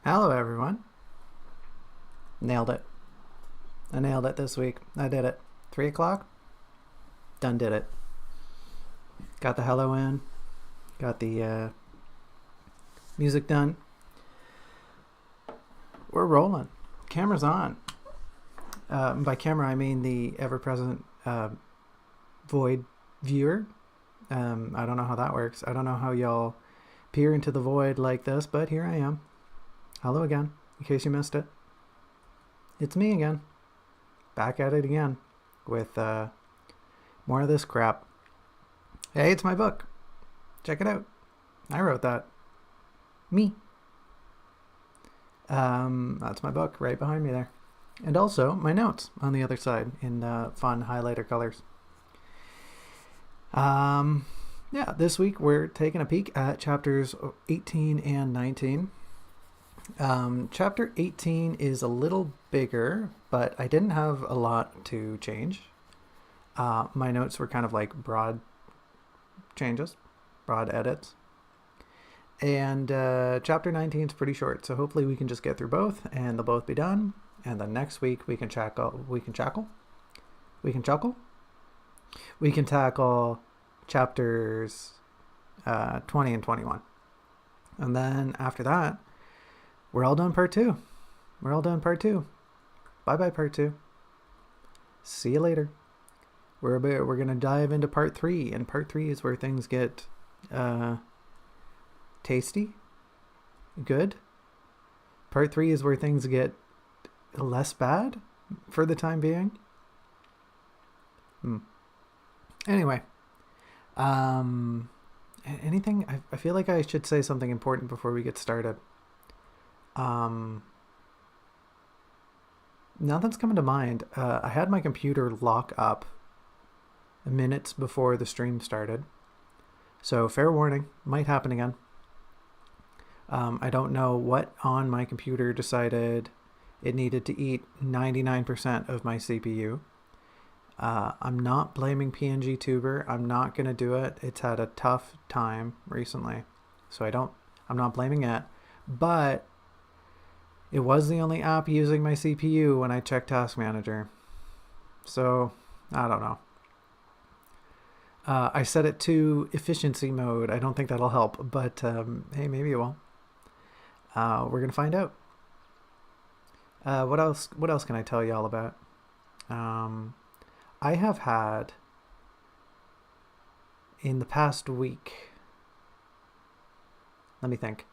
Hello everyone. Nailed it. I nailed it this week. I did it. 3 o'clock? Done did it. Got the hello in. Got the music done. We're rolling. Camera's on. By camera I mean the ever-present void viewer. I don't know how that works. I don't know how y'all peer into the void like this, but here I am. Hello again, in case you missed it. It's me again. Back at it again with more of this crap. Hey, it's my book. Check it out. I wrote that. Me. That's my book right behind me there. And also my notes on the other side in fun highlighter colors. Yeah, this week we're taking a peek at chapters 18 and 19. Chapter 18 is a little bigger, but I didn't have a lot to change. My notes were kind of like broad changes, broad edits. And chapter 19 is pretty short, so hopefully we can just get through both and they'll both be done. And then next week we can tackle chapters 20 and 21. And then after that, we're all done part 2. Bye-bye part 2. See you later. We're going to dive into part 3. And part 3 is where things get tasty. Good. Part 3 is where things get less bad for the time being. Anyway. Anything? I feel like I should say something important before we get started. Nothing's coming to mind. I had my computer lock up minutes before the stream started. So fair warning, might happen again. I don't know what on my computer decided it needed to eat 99% of my CPU. I'm not blaming PNG Tuber. I'm not going to do it. It's had a tough time recently. So I'm not blaming it. But it was the only app using my CPU when I checked Task Manager. So, I don't know. I set it to efficiency mode. I don't think that'll help, but hey, maybe it will. We're going to find out. What else can I tell you all about? I have had, in the past week, let me think.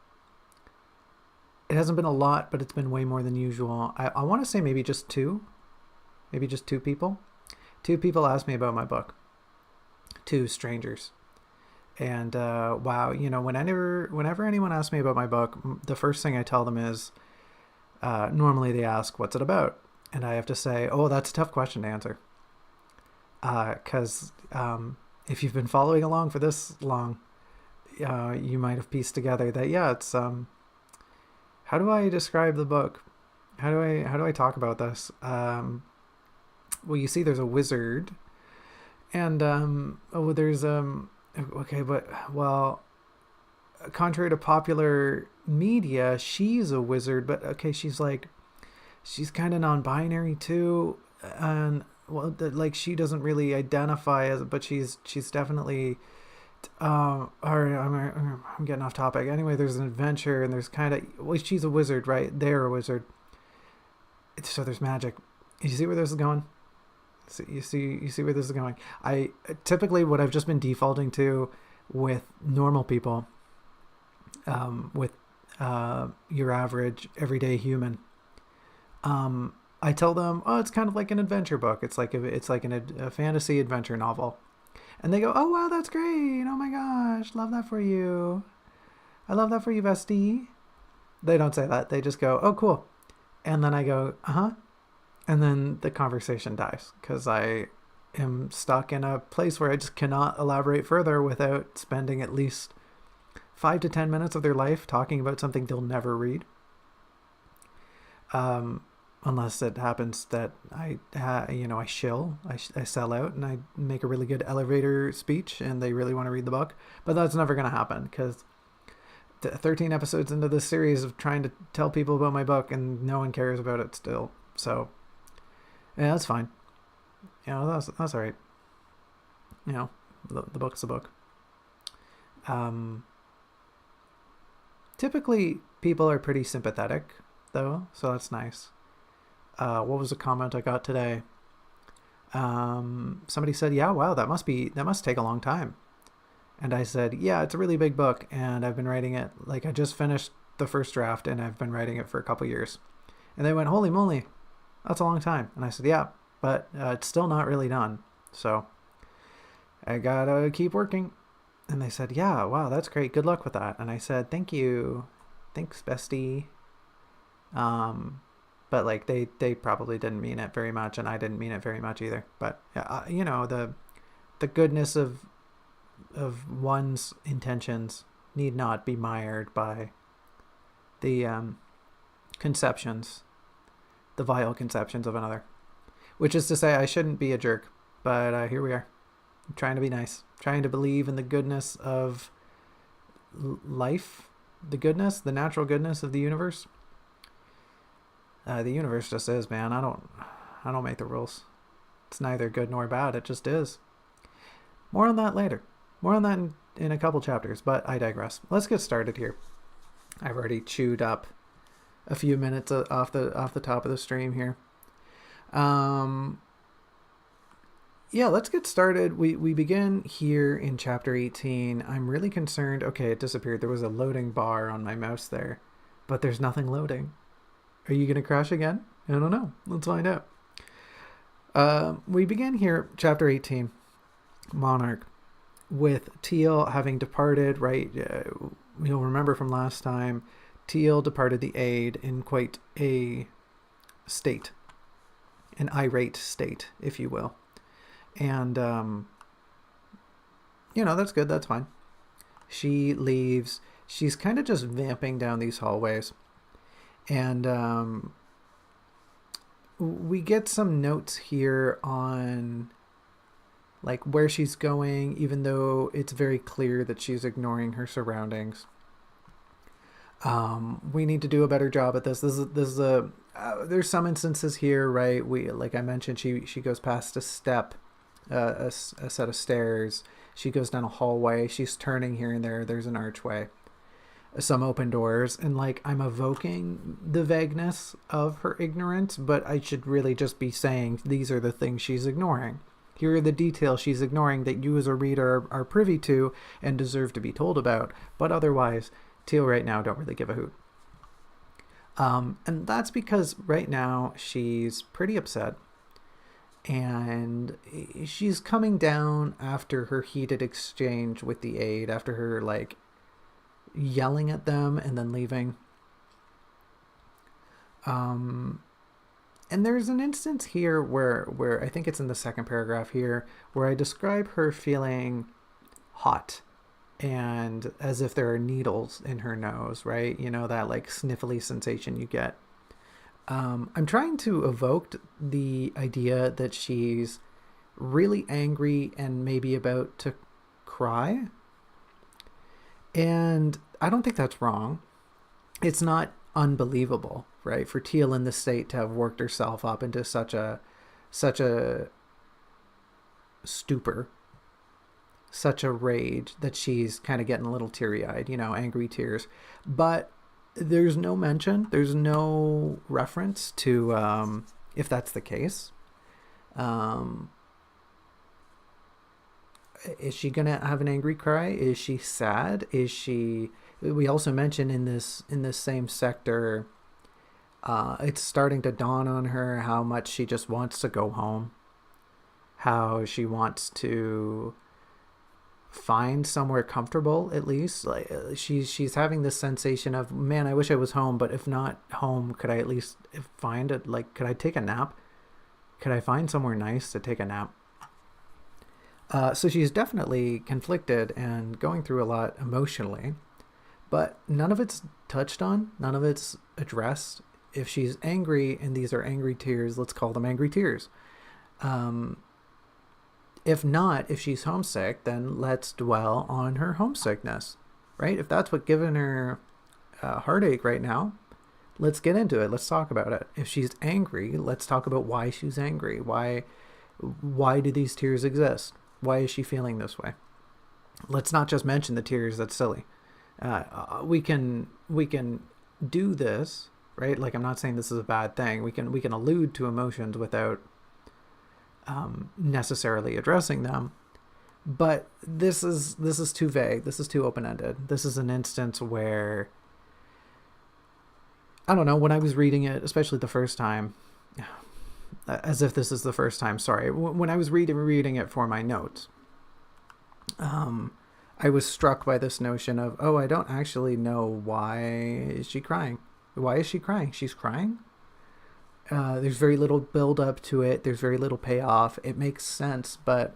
It hasn't been a lot, but it's been way more than usual. I want to say maybe just two. Maybe just two people. Two people asked me about my book. Two strangers. And wow, whenever anyone asks me about my book, the first thing I tell them is, normally they ask, what's it about? And I have to say, oh, that's a tough question to answer. Because if you've been following along for this long, you might have pieced together that, yeah, it's... how do I describe the book? How do I talk about this? Well, you see there's a wizard. And, there's... okay, but, well, contrary to popular media, she's a wizard, but okay, she's kind of non-binary too, and well, like she doesn't really identify as, but she's definitely, all right, I'm getting off topic. Anyway, there's an adventure, and there's kind of, well, she's a wizard, right? They're a wizard, so there's magic. You see where this is going? So you see where this is going. I typically, what I've just been defaulting to with normal people, with your average everyday human, I tell them, oh, it's kind of like an adventure book. It's like a fantasy adventure novel, and they go, oh wow, that's great. Oh my gosh, love that for you. I love that for you, bestie. They don't say that. They just go, oh cool, and then I go, uh-huh. And then the conversation dies because I am stuck in a place where I just cannot elaborate further without spending at least 5 to 10 minutes of their life talking about something they'll never read. Unless it happens that I shill, I sell out, and I make a really good elevator speech and they really want to read the book. But that's never going to happen because 13 episodes into this series of trying to tell people about my book and no one cares about it still. So... yeah, that's fine. That's all right. The book's a book. Typically, people are pretty sympathetic, though, so that's nice. What was the comment I got today? Somebody said, yeah, wow, that must take a long time. And I said, yeah, it's a really big book, and I've been writing it, like I just finished the first draft, and I've been writing it for a couple years. And they went, holy moly. That's a long time. And I said, yeah, but it's still not really done. So I gotta keep working. And they said, yeah, wow, that's great. Good luck with that. And I said, thank you. Thanks, bestie. But like they probably didn't mean it very much, and I didn't mean it very much either. But the goodness of one's intentions need not be mired by the the vile conceptions of another. Which is to say, I shouldn't be a jerk, but here we are. I'm trying to be nice. Trying to believe in the goodness of life. The natural goodness of the universe. The universe just is, man. I don't make the rules. It's neither good nor bad. It just is. More on that later. More on that in a couple chapters, but I digress. Let's get started here. I've already chewed up a few minutes off the top of the stream here. Let's get started. We begin here in chapter 18. I'm really concerned. Okay, it disappeared. There was a loading bar on my mouse there, but there's nothing loading. Are you going to crash again? I don't know. Let's find out. We begin here, chapter 18, Monarch, with Teal having departed, right? You'll remember from last time, Teal departed the aid in quite a state, an irate state, if you will. And, that's good. That's fine. She leaves. She's kind of just vamping down these hallways. And we get some notes here on like where she's going, even though it's very clear that she's ignoring her surroundings. We need to do a better job at this. There's some instances here, right? Like I mentioned, she goes past a step, a set of stairs. She goes down a hallway. She's turning here and there. There's an archway, some open doors, and like I'm evoking the vagueness of her ignorance, but I should really just be saying these are the things she's ignoring. Here are the details she's ignoring that you as a reader are privy to and deserve to be told about, but otherwise, Teal right now don't really give a hoot. And that's because right now she's pretty upset, and she's coming down after her heated exchange with the aide, after her like yelling at them and then leaving. Um, and there's an instance here where I think it's in the second paragraph here where I describe her feeling hot and as if there are needles in her nose, right? You know, that like sniffly sensation you get. I'm trying to evoke the idea that she's really angry and maybe about to cry. And I don't think that's wrong. It's not unbelievable, right? For Teal in the state to have worked herself up into such a stupor, such a rage that she's kind of getting a little teary-eyed, you know, angry tears. But there's no mention, there's no reference to if that's the case. Um, is she gonna have an angry cry? Is she sad? Is she? We also mentioned in this same sector, it's starting to dawn on her how much she just wants to go home, how she wants to find somewhere comfortable at least. Like she's having this sensation of, man, I wish I was home, but if not home, could I at least find it? Like, could I take a nap? Could I find somewhere nice to take a nap? So she's definitely conflicted and going through a lot emotionally, but none of it's touched on, none of it's addressed. If she's angry and these are angry tears, let's call them angry tears. If not, if she's homesick, then let's dwell on her homesickness, right? If that's what giving her heartache right now, let's get into it. Let's talk about it. If she's angry, let's talk about why she's angry. Why do these tears exist? Why is she feeling this way? Let's not just mention the tears. That's silly. We can do this, right? Like, I'm not saying this is a bad thing. We can allude to emotions without necessarily addressing them. But this is too vague. This is too open-ended. This is an instance where, I don't know, when I was reading it, especially the first time, as if this is the first time, sorry. When I was reading it for my notes, I was struck by this notion of, oh, I don't actually know why is she crying. Why is she crying? She's crying? There's very little build up to it. There's very little payoff. It makes sense, but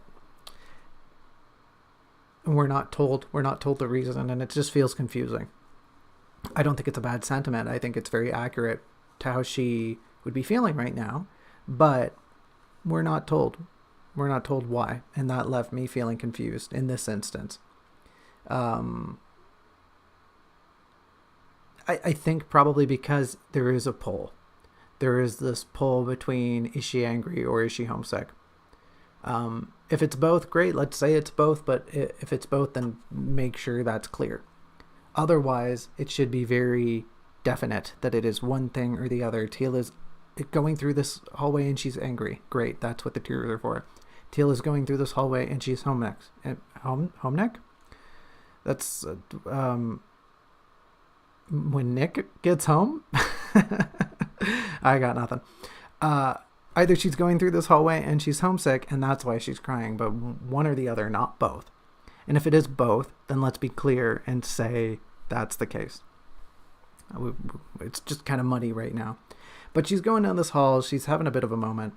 we're not told the reason, and it just feels confusing. I don't think it's a bad sentiment. I think it's very accurate to how she would be feeling right now, but we're not told. We're not told why, and that left me feeling confused in this instance. I think probably because there is a pull. There is this pull between, is she angry or is she homesick? If it's both, great. Let's say it's both, but if it's both, then make sure that's clear. Otherwise, it should be very definite that it is one thing or the other. Teal is going through this hallway and she's angry. Great, that's what the tears are for. Teal is going through this hallway and she's home neck. That's when Nick gets home. I got nothing. Either she's going through this hallway and she's homesick and that's why she's crying, but one or the other, not both. And if it is both, then let's be clear and say that's the case. It's just kind of muddy right now. But she's going down this hall. She's having a bit of a moment.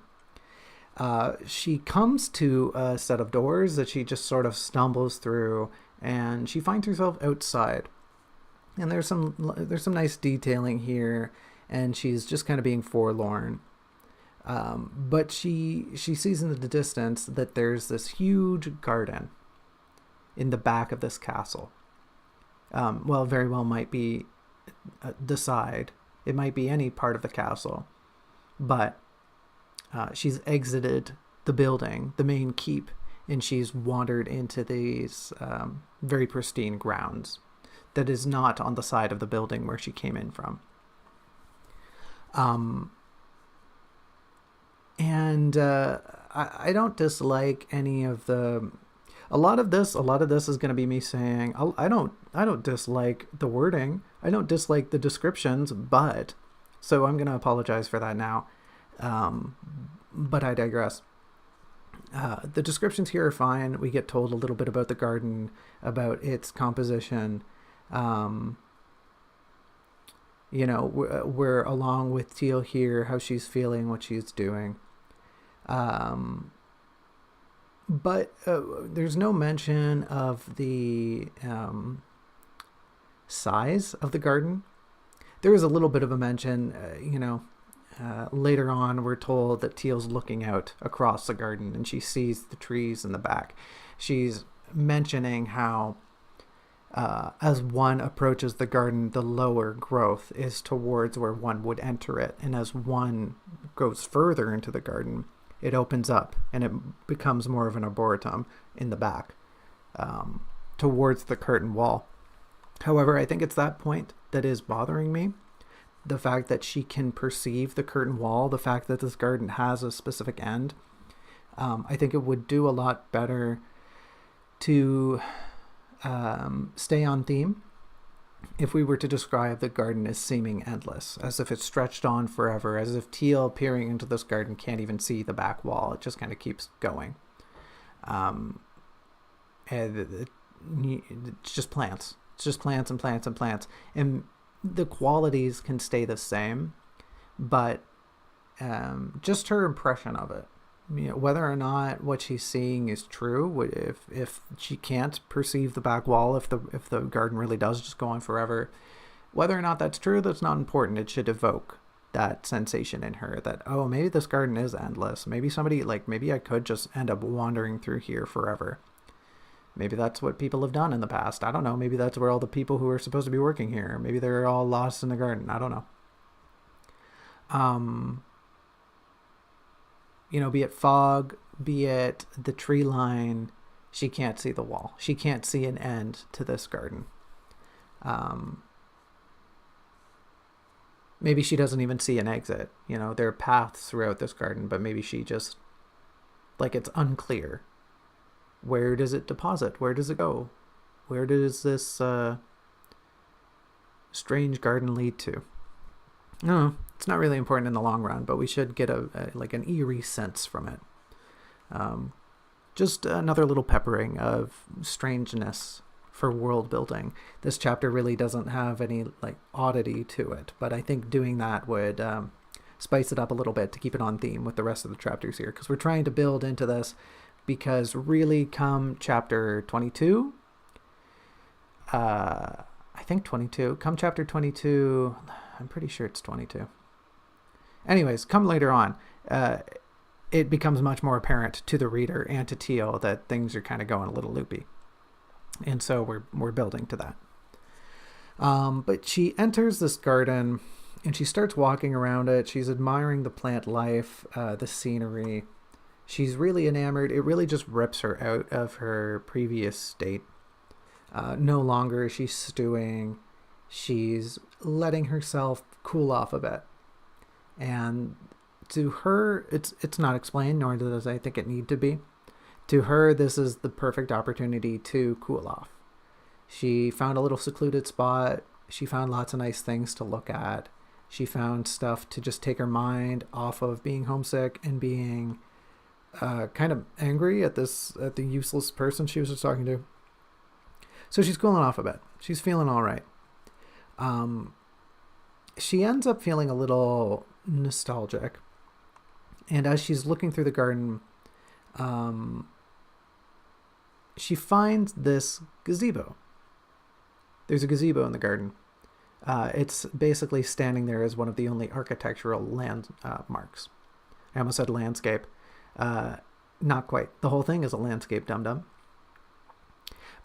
She comes to a set of doors that she just sort of stumbles through, and she finds herself outside. And there's some nice detailing here, and she's just kind of being forlorn. But she sees in the distance that there's this huge garden in the back of this castle. Very well might be the side. It might be any part of the castle. But she's exited the building, the main keep, and she's wandered into these very pristine grounds that is not on the side of the building where she came in from. I don't dislike any of the... A lot of this is going to be me saying, I don't dislike the wording. I don't dislike the descriptions, but So I'm going to apologize for that now. But I digress. The descriptions here are fine. We get told a little bit about the garden, about its composition. We're along with Teal here, how she's feeling, what she's doing. But there's no mention of the size of the garden. There is a little bit of a mention, later on we're told that Teal's looking out across the garden and she sees the trees in the back. She's mentioning how as one approaches the garden, the lower growth is towards where one would enter it. And as one goes further into the garden, it opens up and it becomes more of an arboretum in the back, towards the curtain wall. However, I think it's that point that is bothering me. The fact that she can perceive the curtain wall, the fact that this garden has a specific end. I think it would do a lot better to stay on theme if we were to describe the garden as seeming endless, as if it's stretched on forever, as if Teal peering into this garden can't even see the back wall. It just kind of keeps going. And it's just plants. It's just plants and plants and plants. And the qualities can stay the same, but just her impression of it, whether or not what she's seeing is true, if she can't perceive the back wall, if the garden really does just go on forever, whether or not that's true, that's not important. It should evoke that sensation in her that, oh, maybe this garden is endless. Maybe maybe I could just end up wandering through here forever. Maybe that's what people have done in the past. I don't know. Maybe that's where all the people who are supposed to be working here, maybe they're all lost in the garden. I don't know. Be it fog, be it the tree line, she can't see the wall. She can't see an end to this garden. Maybe she doesn't even see an exit. There are paths throughout this garden, but maybe she just, it's unclear. Where does it deposit? Where does it go? Where does this strange garden lead to? No, it's not really important in the long run, but we should get an eerie sense from it. Just another little peppering of strangeness for world building. This chapter really doesn't have any oddity to it, but I think doing that would spice it up a little bit to keep it on theme with the rest of the chapters here, because we're trying to build into this. Because really, come chapter 22, I think 22, come chapter 22, I'm pretty sure it's 22. Anyways, come later on, it becomes much more apparent to the reader and to Teal that things are kind of going a little loopy. And so we're building to that. But she enters this garden and she starts walking around it. She's admiring the plant life, the scenery. She's really enamored. It really just rips her out of her previous state. No longer is she stewing. She's letting herself cool off a bit. And to her, it's not explained, nor does I think it need to be. To her, this is the perfect opportunity to cool off. She found a little secluded spot. She found lots of nice things to look at. She found stuff to just take her mind off of being homesick and being kind of angry at the useless person she was just talking to. So she's cooling off a bit. She's feeling all right. She ends up feeling a little nostalgic. And as she's looking through the garden, she finds this gazebo. There's a gazebo in the garden. It's basically standing there as one of the only architectural landmarks. I almost said landscape. Not quite. The whole thing is a landscape, dum-dum.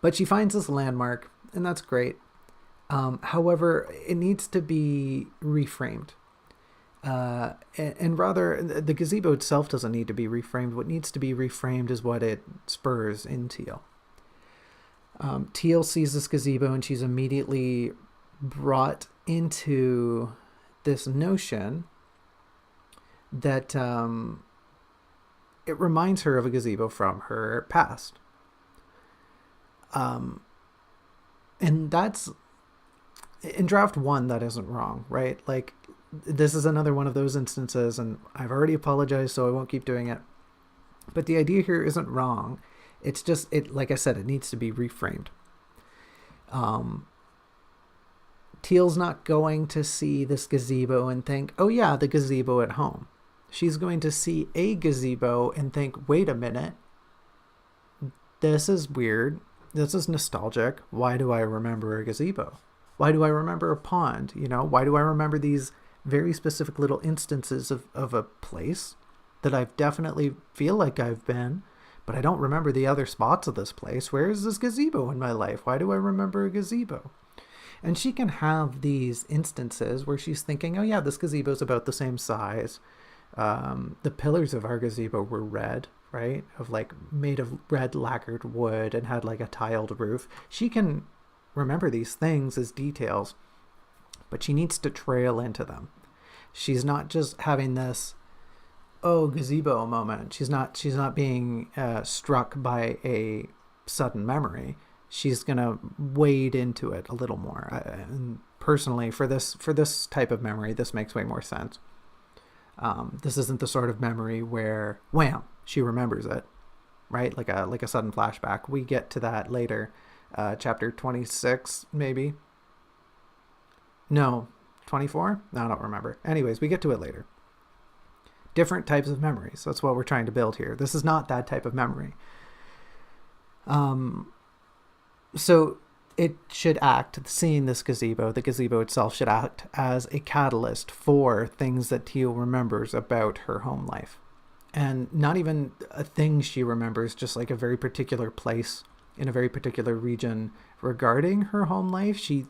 But she finds this landmark, and that's great. However, it needs to be reframed. And rather, the gazebo itself doesn't need to be reframed. What needs to be reframed is what it spurs in Teal. Teal sees this gazebo, and she's immediately brought into this notion that it reminds her of a gazebo from her past. And that's, in draft one, that isn't wrong, right? this is another one of those instances, and I've already apologized, so I won't keep doing it. But the idea here isn't wrong. It's just, like I said, it needs to be reframed. Teal's not going to see this gazebo and think, oh yeah, the gazebo at home. She's going to see a gazebo and think, wait a minute, this is weird. This is nostalgic. Why do I remember a gazebo? Why do I remember a pond? Why do I remember these very specific little instances of a place that I've definitely feel like I've been, but I don't remember the other spots of this place. Where is this gazebo in my life? Why do I remember a gazebo? And she can have these instances where she's thinking, oh yeah, this gazebo is about the same size. The pillars of our gazebo were red, right? Made of red lacquered wood and had like a tiled roof. She can remember these things as details, but she needs to trail into them. She's not just having this, oh, gazebo moment. She's not being struck by a sudden memory. She's gonna wade into it a little more. And personally, for this type of memory, this makes way more sense. This isn't the sort of memory where wham, she remembers it, right? Like a sudden flashback. We get to that later. Chapter 26, maybe. No, 24? No, I don't remember. Anyways, we get to it later. Different types of memories. That's what we're trying to build here. This is not that type of memory. So it should act, seeing this gazebo, the gazebo itself should act as a catalyst for things that Teal remembers about her home life. And not even a thing she remembers, just like a very particular place in a very particular region regarding her home life. She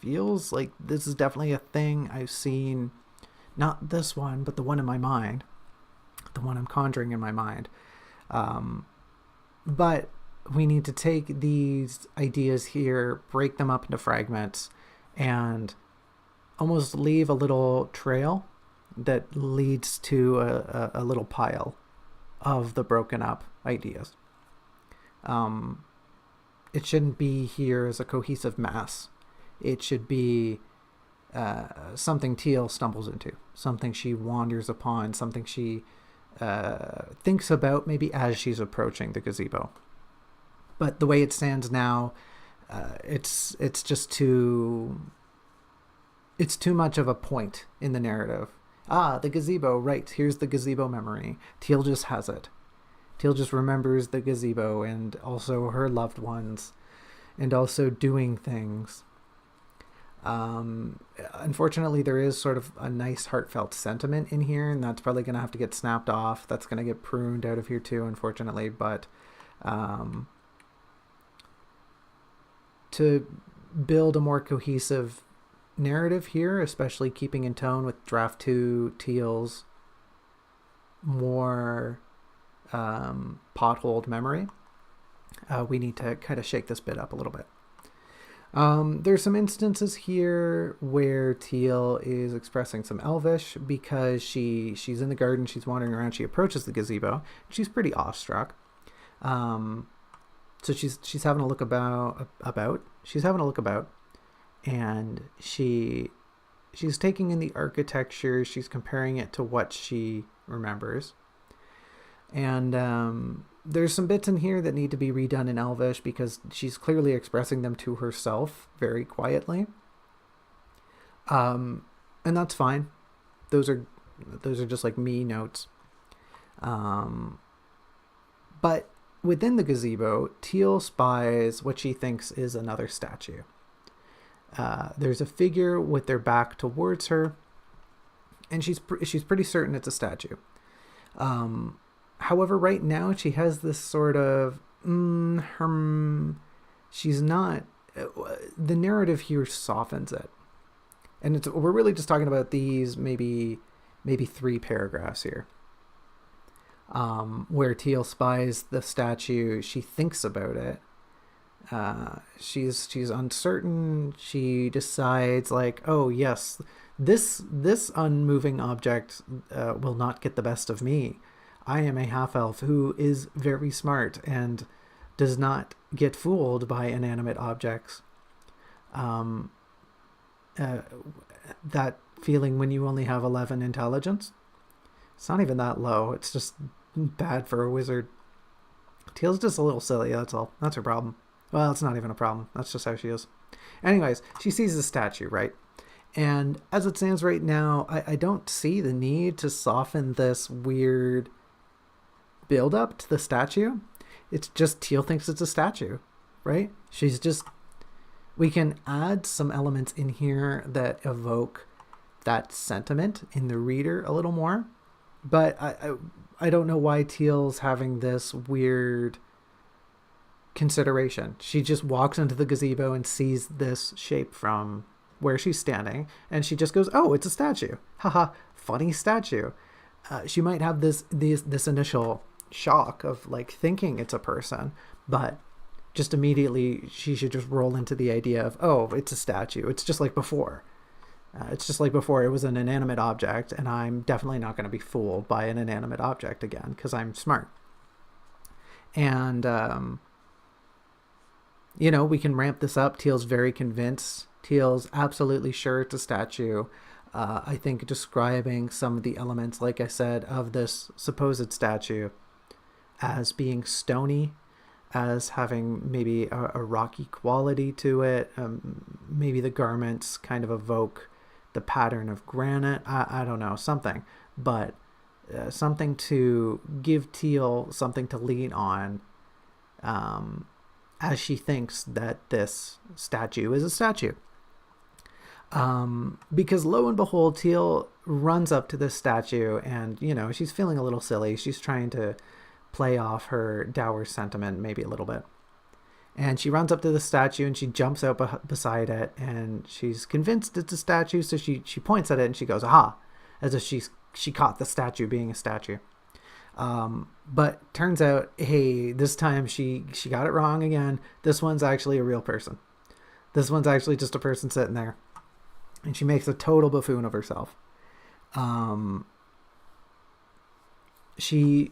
feels like this is definitely a thing I've seen, not this one, but the one in my mind, the one I'm conjuring in my mind. But we need to take these ideas here, break them up into fragments, and almost leave a little trail that leads to a little pile of the broken up ideas. It shouldn't be here as a cohesive mass. It should be something Teal stumbles into, something she wanders upon, something she thinks about maybe as she's approaching the gazebo. But the way it stands now, it's just too much of a point in the narrative. The gazebo, right, here's the gazebo memory. Teal just has it. Teal just remembers the gazebo and also her loved ones and also doing things. Unfortunately, there is sort of a nice heartfelt sentiment in here, and that's probably going to have to get snapped off. That's going to get pruned out of here too, unfortunately. But to build a more cohesive narrative here, especially keeping in tone with Draft 2 Teal's more potholed memory, we need to kind of shake this bit up a little bit. There's some instances here where Teal is expressing some Elvish because she's in the garden, she's wandering around, she approaches the gazebo, she's pretty awestruck. So she's having a look about. She's having a look about, and she's taking in the architecture. She's comparing it to what she remembers, and there's some bits in here that need to be redone in Elvish because she's clearly expressing them to herself very quietly. And that's fine. Those are just like me notes. But within the gazebo, Teal spies what she thinks is another statue. There's a figure with their back towards her, and she's pretty certain it's a statue. However, right now she has this sort of she's not. The narrative here softens it, and we're really just talking about these maybe 3 paragraphs here. Where Teal spies the statue, she thinks about it. She's uncertain. She decides like, oh yes, this unmoving object will not get the best of me. I am a half-elf who is very smart and does not get fooled by inanimate objects. that feeling when you only have 11 intelligence. It's not even that low. It's just bad for a wizard. Teal's just a little silly, that's all. That's her problem. Well, it's not even a problem. That's just how she is. Anyways, she sees the statue, right? And as it stands right now, I don't see the need to soften this weird build up to the statue. It's just Teal thinks it's a statue, right? She's just... We can add some elements in here that evoke that sentiment in the reader a little more. But I don't know why Teal's having this weird consideration. She just walks into the gazebo and sees this shape from where she's standing, and she just goes, oh, it's a statue. Haha, funny statue. She might have this initial shock of like thinking it's a person, but just immediately she should just roll into the idea of, oh, it's a statue. It's just like before. It's just like before, it was an inanimate object, and I'm definitely not going to be fooled by an inanimate object again because I'm smart. And, we can ramp this up. Teal's very convinced. Teal's absolutely sure it's a statue. I think describing some of the elements, like I said, of this supposed statue as being stony, as having maybe a rocky quality to it. Maybe the garments kind of evoke the pattern of granite. I don't know, something. But something to give Teal something to lean on as she thinks that this statue is a statue. Because lo and behold, Teal runs up to this statue and, she's feeling a little silly. She's trying to play off her dour sentiment maybe a little bit. And she runs up to the statue and she jumps out beside it, and she's convinced it's a statue, so she points at it and she goes, aha, as if she caught the statue being a statue. But turns out, hey, this time she got it wrong again. This one's actually a real person. This one's actually just a person sitting there. And she makes a total buffoon of herself. She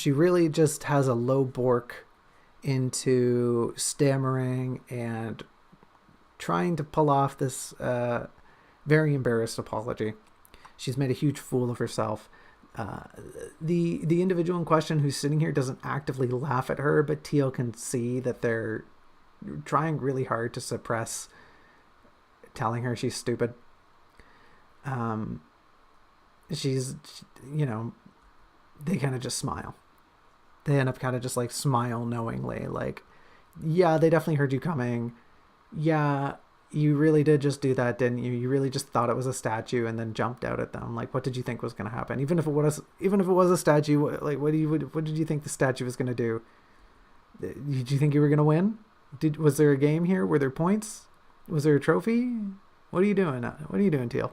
really just has a low bork into stammering and trying to pull off this very embarrassed apology. She's made a huge fool of herself. The individual in question who's sitting here doesn't actively laugh at her, but Teal can see that they're trying really hard to suppress telling her she's stupid. She's, they kind of just smile. They end up kind of just like smile knowingly, like, yeah, they definitely heard you coming. Yeah, you really did just do that, didn't you? You really just thought it was a statue and then jumped out at them. Like, what did you think was going to happen? Even if it was a statue, what did you think the statue was going to do? Did you think you were going to win? Was there a game here? Were there points? Was there a trophy? What are you doing? What are you doing, Teal?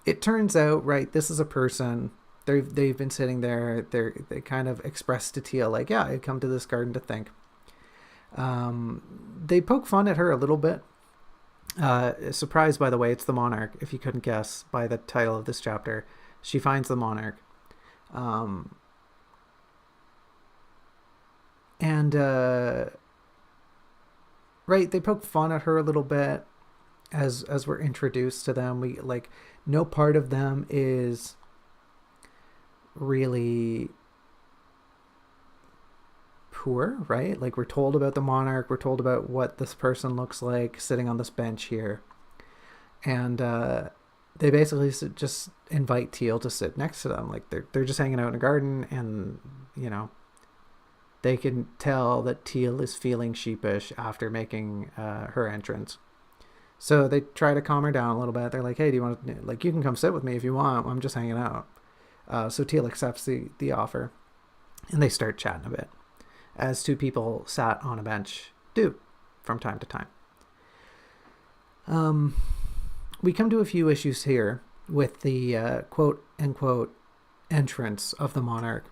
It turns out, right, this is a person. They've been sitting there. They kind of expressed to Teal, like, yeah, I come to this garden to think. They poke fun at her a little bit. Surprise, by the way, it's the monarch, if you couldn't guess by the title of this chapter. She finds the monarch. Right, they poke fun at her a little bit as we're introduced to them. We like, no part of them is really poor, right? Like, we're told about the monarch, we're told about what this person looks like sitting on this bench here, and they basically just invite Teal to sit next to them. Like, they're just hanging out in a garden, and they can tell that Teal is feeling sheepish after making her entrance. So they try to calm her down a little bit. They're like, hey, do you want to, like, you can come sit with me if you want. I'm just hanging out. So Teal accepts the offer, and they start chatting a bit, as two people sat on a bench do from time to time. We come to a few issues here with the quote unquote entrance of the monarch.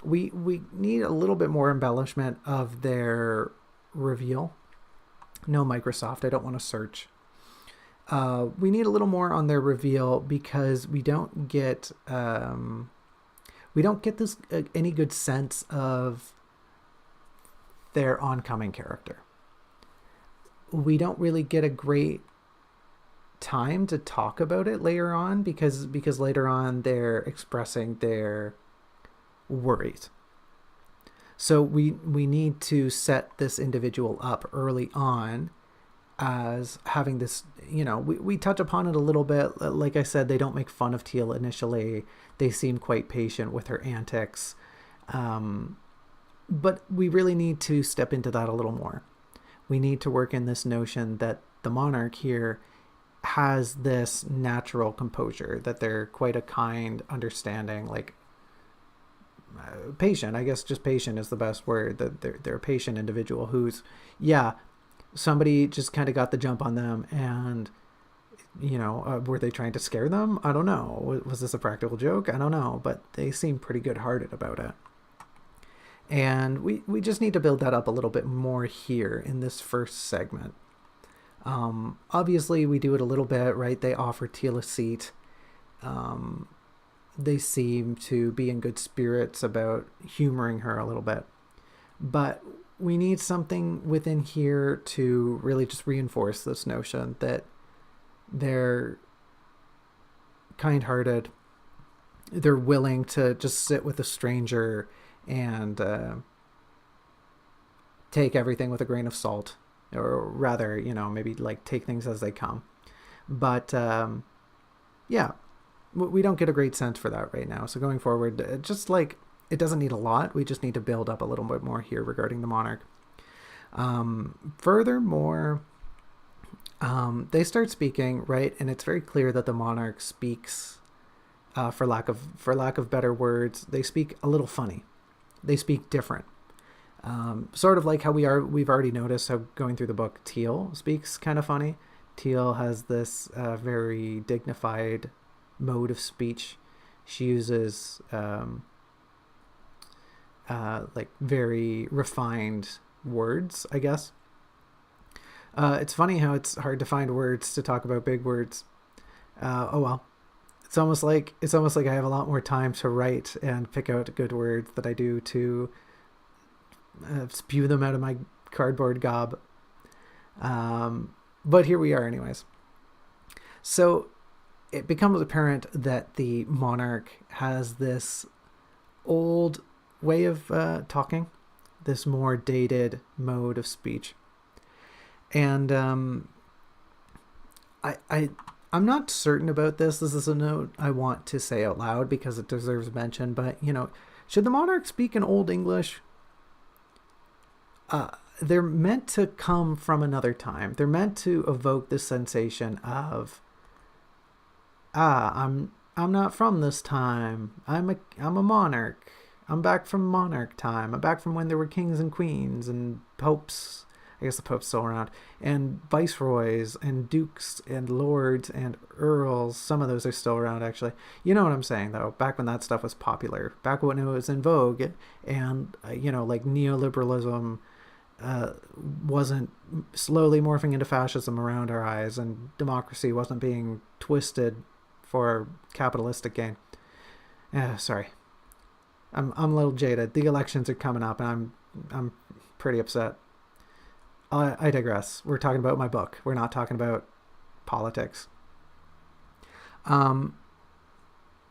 We need a little bit more embellishment of their reveal. No, Microsoft, I don't want to search. We need a little more on their reveal, because we don't get this any good sense of their oncoming character. We don't really get a great time to talk about it later on because later on they're expressing their worries. So we need to set this individual up early on as having this, we touch upon it a little bit. Like I said, they don't make fun of Teal initially. They seem quite patient with her antics. But we really need to step into that a little more. We need to work in this notion that the monarch here has this natural composure, that they're quite a kind, understanding, patient. I guess just patient is the best word. That they're a patient individual who's, somebody just kind of got the jump on them, and were they trying to scare them? I don't know. Was this a practical joke? I don't know, but they seem pretty good-hearted about it. And we just need to build that up a little bit more here in this first segment. Obviously, we do it a little bit, right? They offer Teal a seat. They seem to be in good spirits about humoring her a little bit. But we need something within here to really just reinforce this notion that they're kind-hearted. They're willing to just sit with a stranger and take everything with a grain of salt, or rather, maybe take things as they come. But we don't get a great sense for that right now. So going forward, it doesn't need a lot. We just need to build up a little bit more here regarding the monarch. Furthermore, they start speaking, right? And it's very clear that the monarch speaks, for lack of better words, they speak a little funny. They speak different. Sort of like how we've already noticed how going through the book, Teal speaks kind of funny. Teal has this very dignified mode of speech. She uses very refined words, I guess. It's funny how it's hard to find words to talk about big words. Oh well. It's almost like I have a lot more time to write and pick out good words than I do to spew them out of my cardboard gob. But here we are anyways. So it becomes apparent that the monarch has this old way of talking, this more dated mode of speech. And I'm not certain about this. This is a note I want to say out loud because it deserves mention. But, should the monarch speak in Old English? They're meant to come from another time. They're meant to evoke the sensation of, I'm not from this time. I'm a monarch. I'm back from monarch time. I'm back from when there were kings and queens and popes. I guess the Pope's still around, and viceroys and dukes and lords and earls. Some of those are still around, actually. You know what I'm saying, though. Back when that stuff was popular, back when it was in vogue, and neoliberalism wasn't slowly morphing into fascism around our eyes, and democracy wasn't being twisted for capitalistic gain. Sorry, I'm a little jaded. The elections are coming up, and I'm pretty upset. I digress. We're talking about my book. We're not talking about politics. But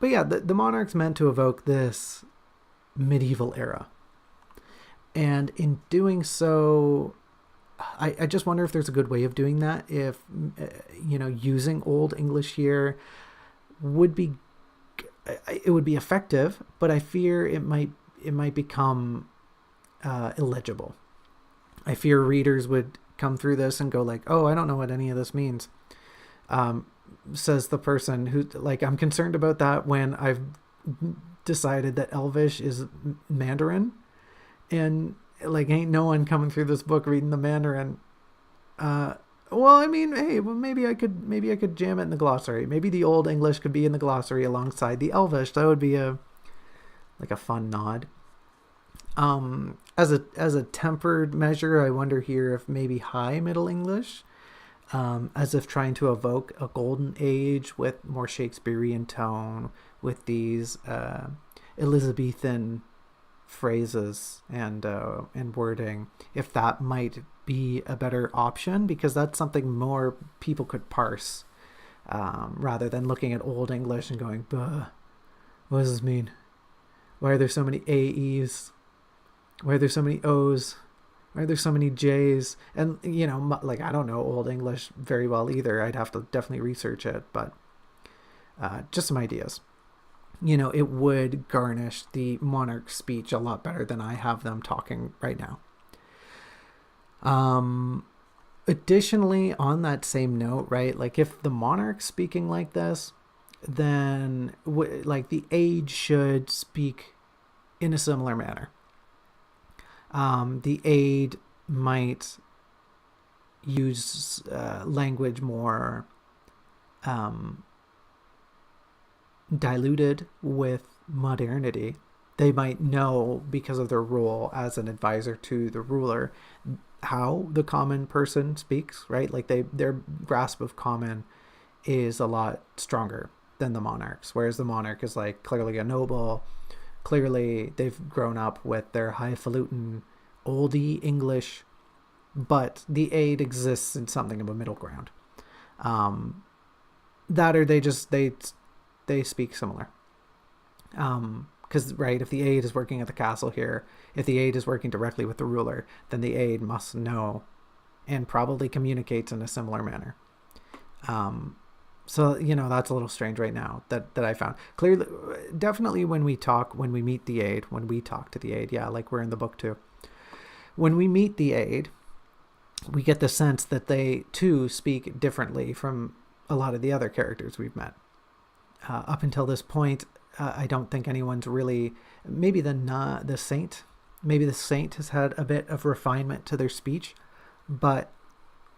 yeah, the monarch's meant to evoke this medieval era. And in doing so, I just wonder if there's a good way of doing that. If, using Old English here would be effective, but I fear it might become illegible. I fear readers would come through this and go like, oh, I don't know what any of this means. Says the person who, I'm concerned about that when I've decided that Elvish is Mandarin. And, ain't no one coming through this book reading the Mandarin. Maybe I could jam it in the glossary. Maybe the Old English could be in the glossary alongside the Elvish. That would be a fun nod. As a tempered measure, I wonder here if maybe High Middle English, as if trying to evoke a golden age with more Shakespearean tone, with these Elizabethan phrases and wording, if that might be a better option, because that's something more people could parse, rather than looking at Old English and going, "Buh, what does this mean? Why are there so many AEs? Why are there so many O's? Why are there so many J's?" And, like, I don't know Old English very well either. I'd have to definitely research it, but just some ideas. It would garnish the monarch's speech a lot better than I have them talking right now. Additionally, on that same note, right, like if the monarch's speaking like this, then like the aide should speak in a similar manner. The aide might use language more diluted with modernity. They might know, because of their role as an advisor to the ruler, how the common person speaks, right? Like their grasp of common is a lot stronger than the monarch's, whereas the monarch is like clearly a noble. Clearly they've grown up with their highfalutin oldie English, but the aide exists in something of a middle ground. That or they speak similar. Because, right, if the aide is working at the castle here, if the aide is working directly with the ruler, then the aide must know and probably communicates in a similar manner. So, that's a little strange right now that I found. Clearly, definitely when we talk to the aide, yeah, like we're in the book too. When we meet the aide, we get the sense that they, too, speak differently from a lot of the other characters we've met. Up until this point, I don't think anyone's really, maybe the saint has had a bit of refinement to their speech, but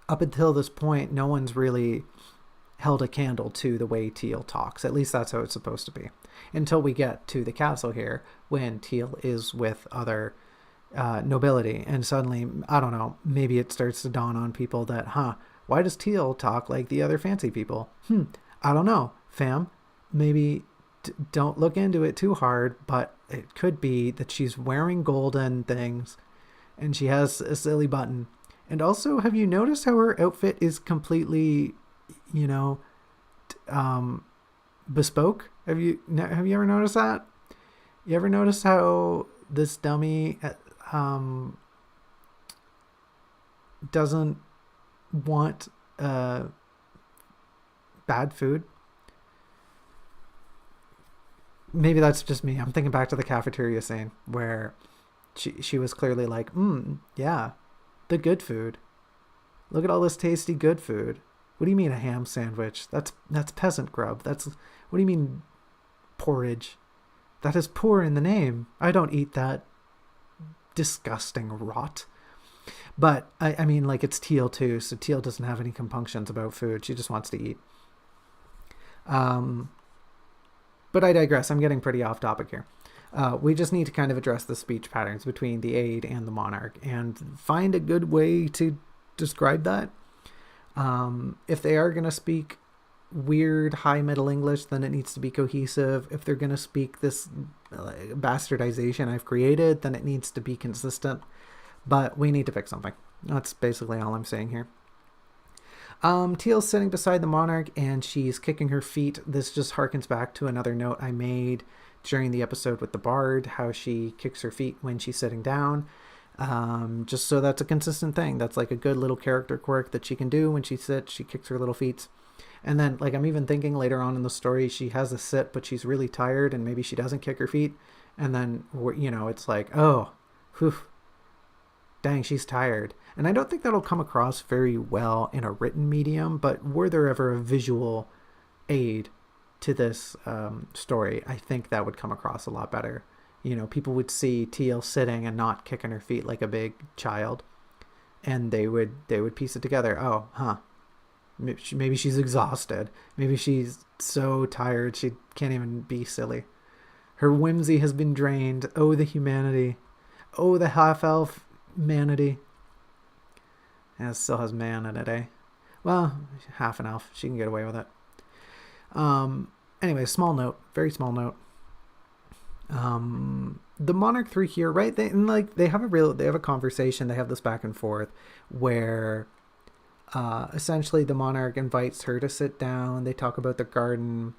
up until this point, no one's really held a candle to the way Teal talks. At least that's how it's supposed to be. Until we get to the castle here, when Teal is with other nobility, and suddenly, I don't know, maybe it starts to dawn on people that, why does Teal talk like the other fancy people? I don't know, fam. Maybe don't look into it too hard, but it could be that she's wearing golden things and she has a silly button. And also, have you noticed how her outfit is completely, bespoke? Have you ever noticed that? You ever notice how this dummy doesn't want bad food? Maybe that's just me. I'm thinking back to the cafeteria scene where she was clearly like, yeah, the good food. Look at all this tasty good food. What do you mean a ham sandwich? That's peasant grub. What do you mean porridge? That is poor in the name. I don't eat that disgusting rot. But I mean, like, it's Teal too, so Teal doesn't have any compunctions about food. She just wants to eat. But I digress. I'm getting pretty off topic here. We just need to kind of address the speech patterns between the aide and the monarch and find a good way to describe that. If they are going to speak weird high middle English, then it needs to be cohesive. If they're going to speak this bastardization I've created, then it needs to be consistent. But we need to fix something. That's basically all I'm saying here. Teal's sitting beside the monarch and she's kicking her feet. This just harkens back to another note I made during the episode with the bard, how she kicks her feet when she's sitting down. Just so that's a consistent thing. That's like a good little character quirk that she can do. When she sits, she kicks her little feet. And then, like, I'm even thinking later on in the story, she has a sit, but she's really tired and maybe she doesn't kick her feet. And then, it's like, oh, whew, dang, she's tired. And I don't think that'll come across very well in a written medium, but were there ever a visual aid to this story, I think that would come across a lot better. People would see Teal sitting and not kicking her feet like a big child, and they would piece it together. Oh, maybe she's exhausted. Maybe she's so tired she can't even be silly. Her whimsy has been drained. Oh, the humanity. Oh, the half-elf manity. Yeah, it still has man in it, eh? Well, half an elf. She can get away with it. Anyway, small note. Very small note. The monarch through here, right? They have a conversation. They have this back and forth where essentially the monarch invites her to sit down. They talk about the garden.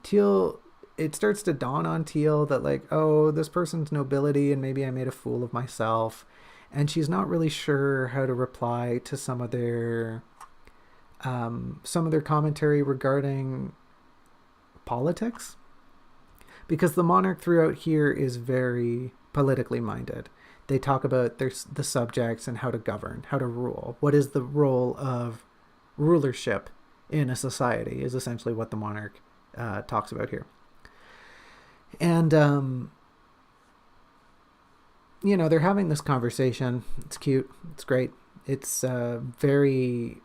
Teal, it starts to dawn on Teal that like, oh, this person's nobility and maybe I made a fool of myself. And she's not really sure how to reply to some of their commentary regarding politics. Because the monarch throughout here is very politically minded. They talk about the subjects and how to govern, how to rule. What is the role of rulership in a society is essentially what the monarch talks about here. And, they're having this conversation. It's cute. It's great. It's very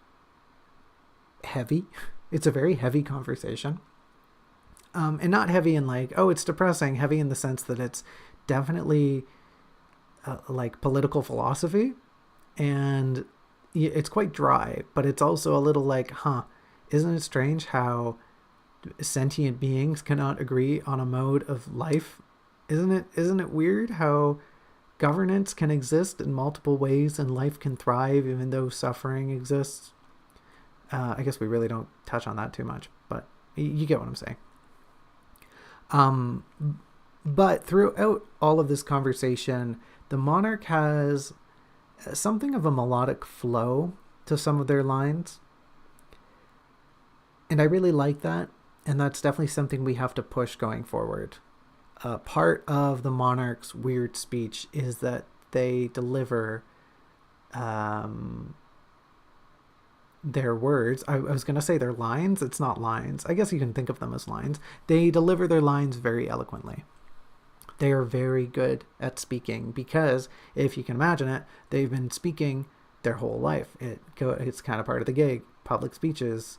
heavy. It's a very heavy conversation. And not heavy in like, oh, it's depressing. Heavy in the sense that it's definitely like political philosophy. And it's quite dry, but it's also a little like, isn't it strange how sentient beings cannot agree on a mode of life? Isn't it weird how governance can exist in multiple ways and life can thrive even though suffering exists? I guess we really don't touch on that too much, but you get what I'm saying. But throughout all of this conversation, the monarch has something of a melodic flow to some of their lines. And I really like that. And that's definitely something we have to push going forward. Part of the monarch's weird speech is that they deliver their words. I was going to say their lines. It's not lines. I guess you can think of them as lines. They deliver their lines very eloquently. They are very good at speaking because, if you can imagine it, they've been speaking their whole life. It's kind of part of the gig. Public speeches,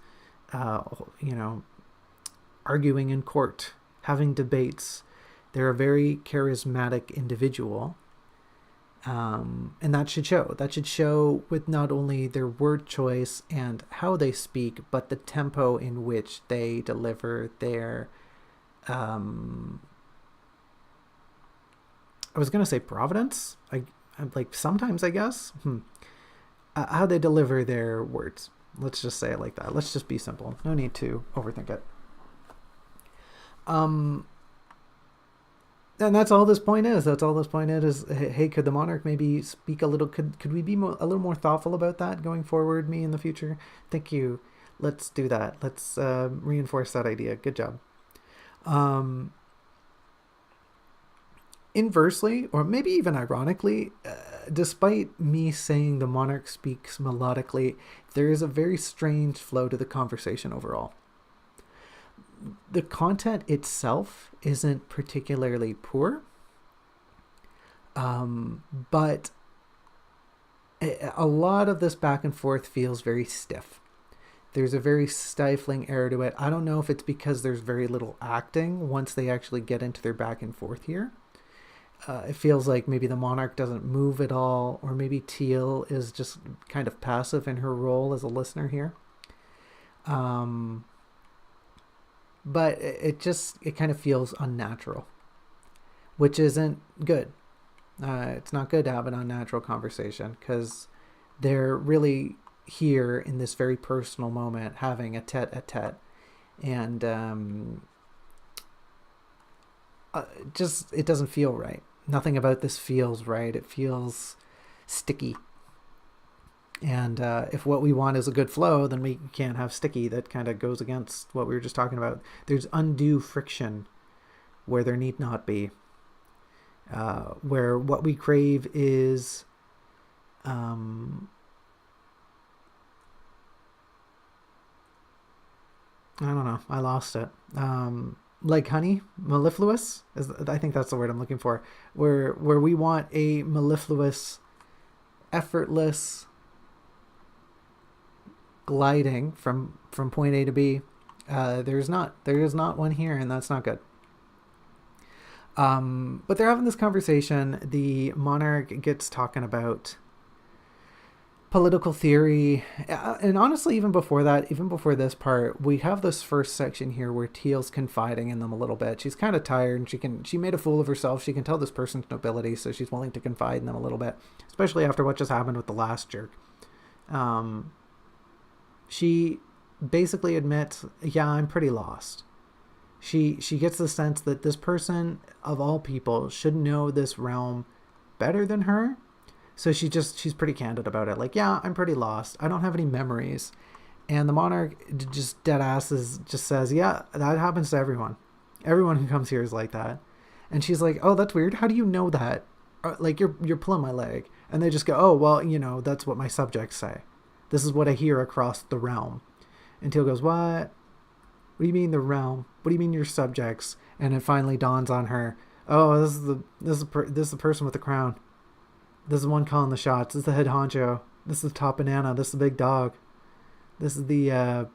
arguing in court, having debates. They're a very charismatic individual. And that should show. That should show with not only their word choice and how they speak, but the tempo in which they deliver their... I was going to say providence. I'm like sometimes, I guess. How they deliver their words. Let's just say it like that. Let's just be simple. No need to overthink it. And that's all this point is. Hey, could the monarch maybe speak a little? Could we be a little more thoughtful about that going forward? Me in the future. Thank you. Let's do that. Let's reinforce that idea. Good job. Inversely, or maybe even ironically, despite me saying the monarch speaks melodically, there is a very strange flow to the conversation overall. The content itself isn't particularly poor, but a lot of this back and forth feels very stiff. There's a very stifling air to it. I don't know if it's because there's very little acting once they actually get into their back and forth here. It feels like maybe the monarch doesn't move at all, or maybe Teal is just kind of passive in her role as a listener here. But it kind of feels unnatural, which isn't good. It's not good to have an unnatural conversation because they're really here in this very personal moment having a tete-a-tete. And it doesn't feel right. Nothing about this feels right. It feels sticky. And if what we want is a good flow, then we can't have sticky. That kind of goes against what we were just talking about. There's undue friction where there need not be. Where what we crave is I don't know. I lost it. Like honey, mellifluous. I think that's the word I'm looking for. Where we want a mellifluous, effortless gliding from point A to B. There is not one here, and that's not good. But they're having this conversation. The monarch gets talking about political theory, and honestly, even before that, even before this part, we have this first section here where Teal's confiding in them a little bit. She's kind of tired, and she made a fool of herself. She can tell this person's nobility, so she's willing to confide in them a little bit, especially after what just happened with the last jerk. She basically admits, yeah, I'm pretty lost. She gets the sense that this person, of all people, should know this realm better than her. So she's pretty candid about it. Like, yeah, I'm pretty lost. I don't have any memories. And the monarch just dead asses just says, yeah, that happens to everyone. Everyone who comes here is like that. And she's like, oh, that's weird. How do you know that? Like, you're pulling my leg. And they just go, oh, well, that's what my subjects say. This is what I hear across the realm. And Teal goes, what? What do you mean the realm? What do you mean your subjects? And it finally dawns on her, oh, this is the person with the crown. This is the one calling the shots. This is the head honcho. This is the top banana. This is the big dog. This is the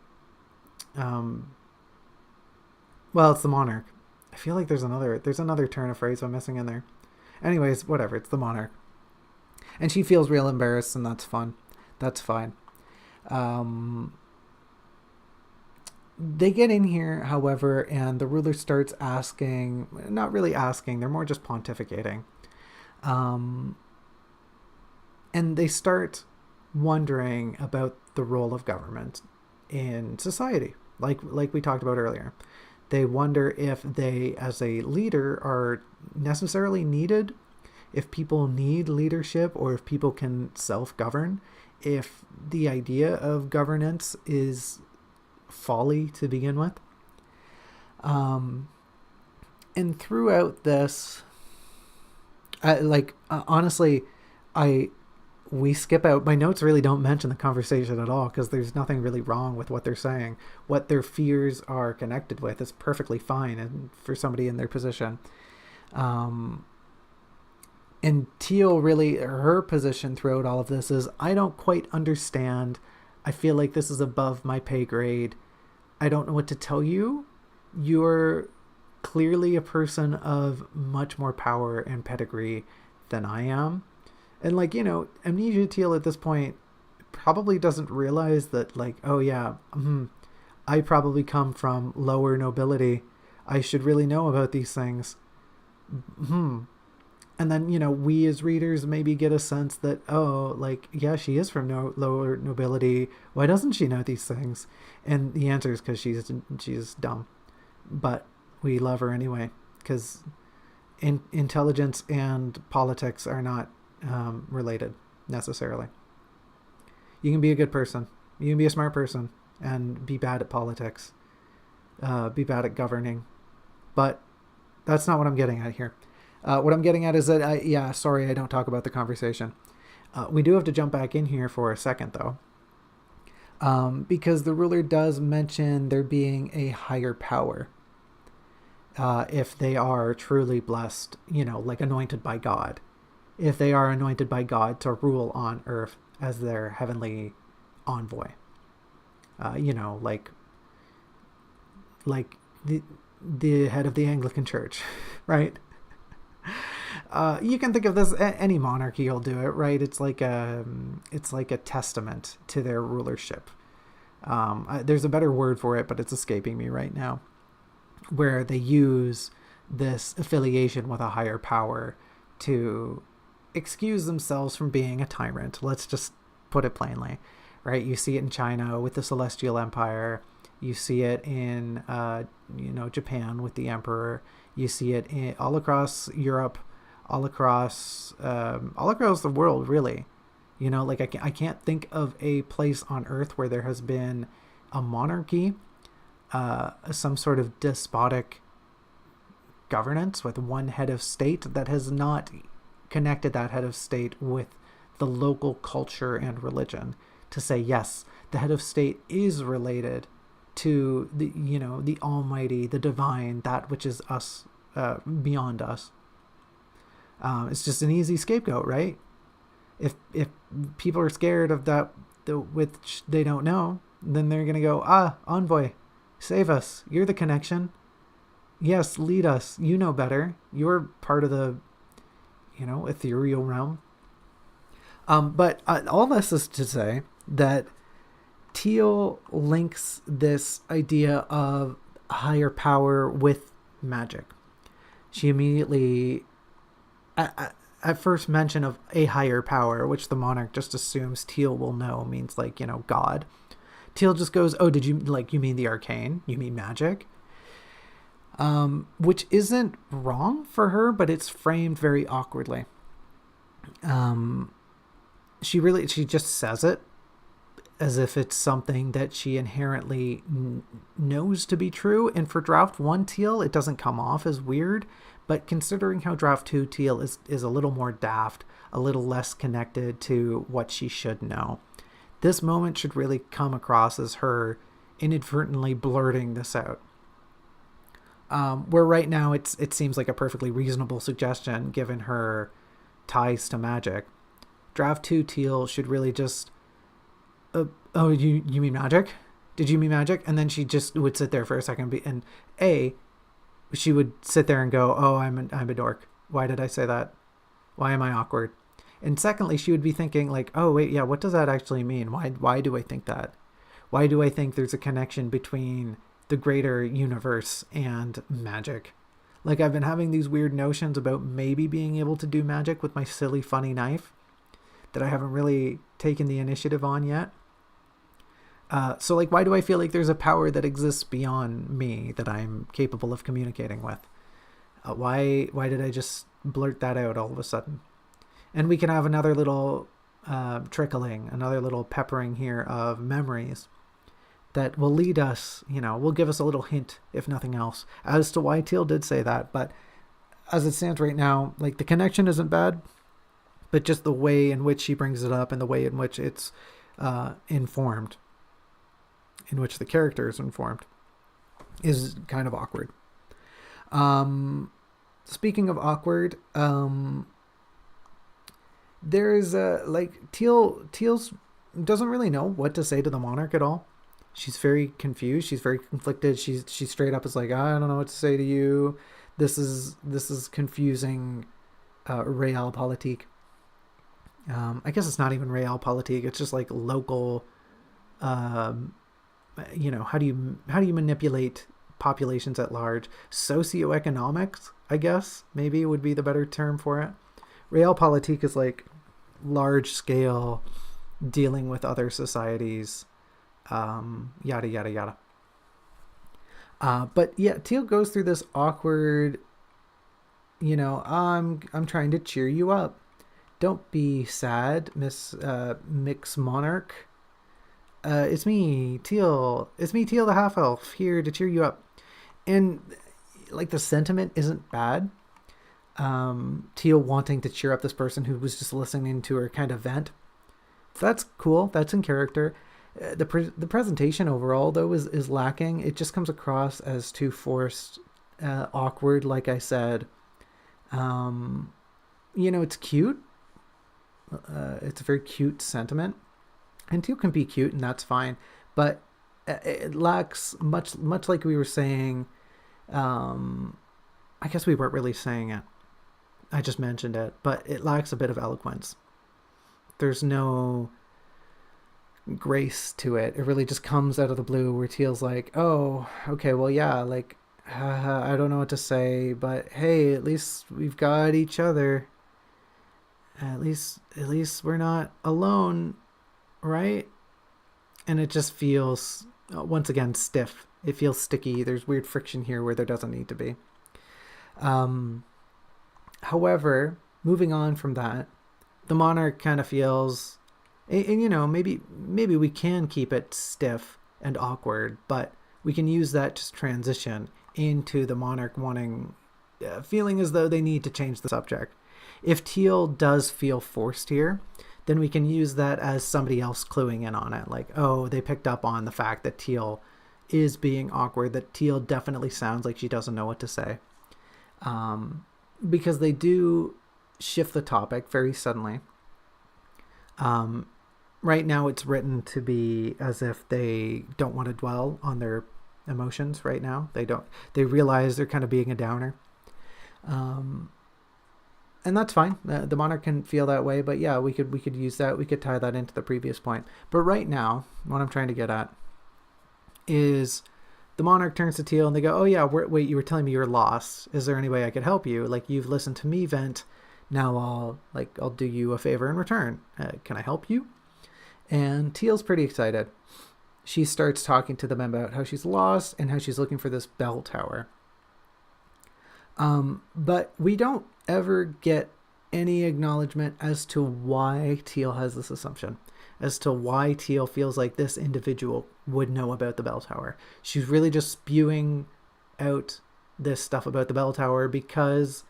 well, it's the monarch. I feel like there's another turn of phrase I'm missing in there. Anyways, whatever, it's the monarch. And she feels real embarrassed, and that's fun. That's fine. They get in here, however, and the ruler starts asking, not really asking, they're more just pontificating. And they start wondering about the role of government in society, like we talked about earlier. They wonder if they, as a leader, are necessarily needed, if people need leadership, or if people can self-govern, if the idea of governance is folly to begin with. And throughout this, honestly, we skip out. My notes really don't mention the conversation at all because there's nothing really wrong with what they're saying. What their fears are connected with is perfectly fine, and for somebody in their position. And Teal, really, her position throughout all of this is, I don't quite understand. I feel like this is above my pay grade. I don't know what to tell you. You're clearly a person of much more power and pedigree than I am. And Amnesia Teal at this point probably doesn't realize that, oh yeah, I probably come from lower nobility. I should really know about these things. And then, we as readers maybe get a sense that, yeah, she is from lower nobility. Why doesn't she know these things? And the answer is because she's dumb. But we love her anyway, because intelligence and politics are not related necessarily. You can be a good person, you can be a smart person, and be bad at politics, be bad at governing, but that's not what I'm getting at here. What I'm getting at is that I don't talk about the conversation. We do have to jump back in here for a second though, because the ruler does mention there being a higher power, if they are truly blessed, anointed by God. If they are anointed by God to rule on earth as their heavenly envoy. Like the head of the Anglican Church, right? You can think of this, any monarchy will do it, right? It's like a testament to their rulership. There's a better word for it, but it's escaping me right now, where they use this affiliation with a higher power to excuse themselves from being a tyrant. Let's just put it plainly, right? You see it in China with the Celestial Empire. You see it in, Japan with the Emperor. You see it all across Europe, all across the world, really. I can't think of a place on Earth where there has been a monarchy, some sort of despotic governance with one head of state that has not connected that head of state with the local culture and religion to say, yes, the head of state is related to the almighty, the divine, that which is us, beyond us. It's just an easy scapegoat, right? If people are scared of that which they don't know, then they're going to go, envoy, save us. You're the connection. Yes, lead us. You know better. You're part of the ethereal realm. But all this is to say that Teal links this idea of higher power with magic. She immediately, at first mention of a higher power, which the monarch just assumes Teal will know means like, God. Teal just goes, oh, did you, you mean the arcane? You mean magic? Which isn't wrong for her, but it's framed very awkwardly. She just says it as if it's something that she inherently knows to be true. And for draft 1 Teal, it doesn't come off as weird. But considering how draft 2 Teal is a little more daft, a little less connected to what she should know, this moment should really come across as her inadvertently blurting this out. Where right now it seems like a perfectly reasonable suggestion given her ties to magic. Draft 2 Teal should really just, oh, you mean magic? Did you mean magic? And then she just would sit there for a second and she would sit there and go, oh, I'm a dork. Why did I say that? Why am I awkward? And secondly, she would be thinking like, oh, wait, yeah, what does that actually mean? Why do I think that? Why do I think there's a connection between the greater universe and magic? Like, I've been having these weird notions about maybe being able to do magic with my silly, funny knife that I haven't really taken the initiative on yet. So, why do I feel like there's a power that exists beyond me that I'm capable of communicating with? Why did I just blurt that out all of a sudden? And we can have another little trickling, another little peppering here of memories that will lead us, will give us a little hint, if nothing else, as to why Teal did say that. But as it stands right now, the connection isn't bad, but just the way in which she brings it up and the way in which it's informed, in which the character is informed, is kind of awkward. Speaking of awkward, there's Teal's doesn't really know what to say to the monarch at all. She's very confused. She's very conflicted. She straight up is like, I don't know what to say to you. This is confusing realpolitik. I guess it's not even realpolitik. It's just local. How do you manipulate populations at large? Socioeconomics, I guess, maybe would be the better term for it. Realpolitik is large scale dealing with other societies. Yada yada yada. But yeah, Teal goes through this awkward, I'm trying to cheer you up. Don't be sad, Miss Mix Monarch. It's me, Teal. It's me, Teal the half elf, here to cheer you up. And the sentiment isn't bad. Teal wanting to cheer up this person who was just listening to her kind of vent. That's cool. That's in character. The presentation overall, though, is lacking. It just comes across as too forced, awkward, like I said. It's cute. It's a very cute sentiment. And Teal can be cute, and that's fine. But it lacks, much like we were saying, I guess we weren't really saying it. I just mentioned it. But it lacks a bit of eloquence. There's no grace to it. It really just comes out of the blue where Teal's like, oh, okay, well, yeah, I don't know what to say, but hey, at least we've got each other. At least we're not alone, right? And it just feels, once again, stiff. It feels sticky. There's weird friction here where there doesn't need to be. However, moving on from that, the monarch kind of feels, and maybe we can keep it stiff and awkward, but we can use that to transition into the monarch feeling as though they need to change the subject. If Teal does feel forced here, then we can use that as somebody else cluing in on it. They picked up on the fact that Teal is being awkward, that Teal definitely sounds like she doesn't know what to say. Because they do shift the topic very suddenly. Right now it's written to be as if they don't want to dwell on their emotions right now. They realize they're kind of being a downer. And that's fine. The monarch can feel that way, but yeah, we could use that. We could tie that into the previous point. But right now, what I'm trying to get at is the monarch turns to Teal and they go, "Oh yeah, wait, you were telling me you're lost. Is there any way I could help you? Like, you've listened to me vent. Now I'll do you a favor in return. Can I help you?" And Teal's pretty excited. She starts talking to them about how she's lost and how she's looking for this bell tower. But we don't ever get any acknowledgement as to why Teal has this assumption, as to why Teal feels like this individual would know about the bell tower. She's really just spewing out this stuff about the bell tower because,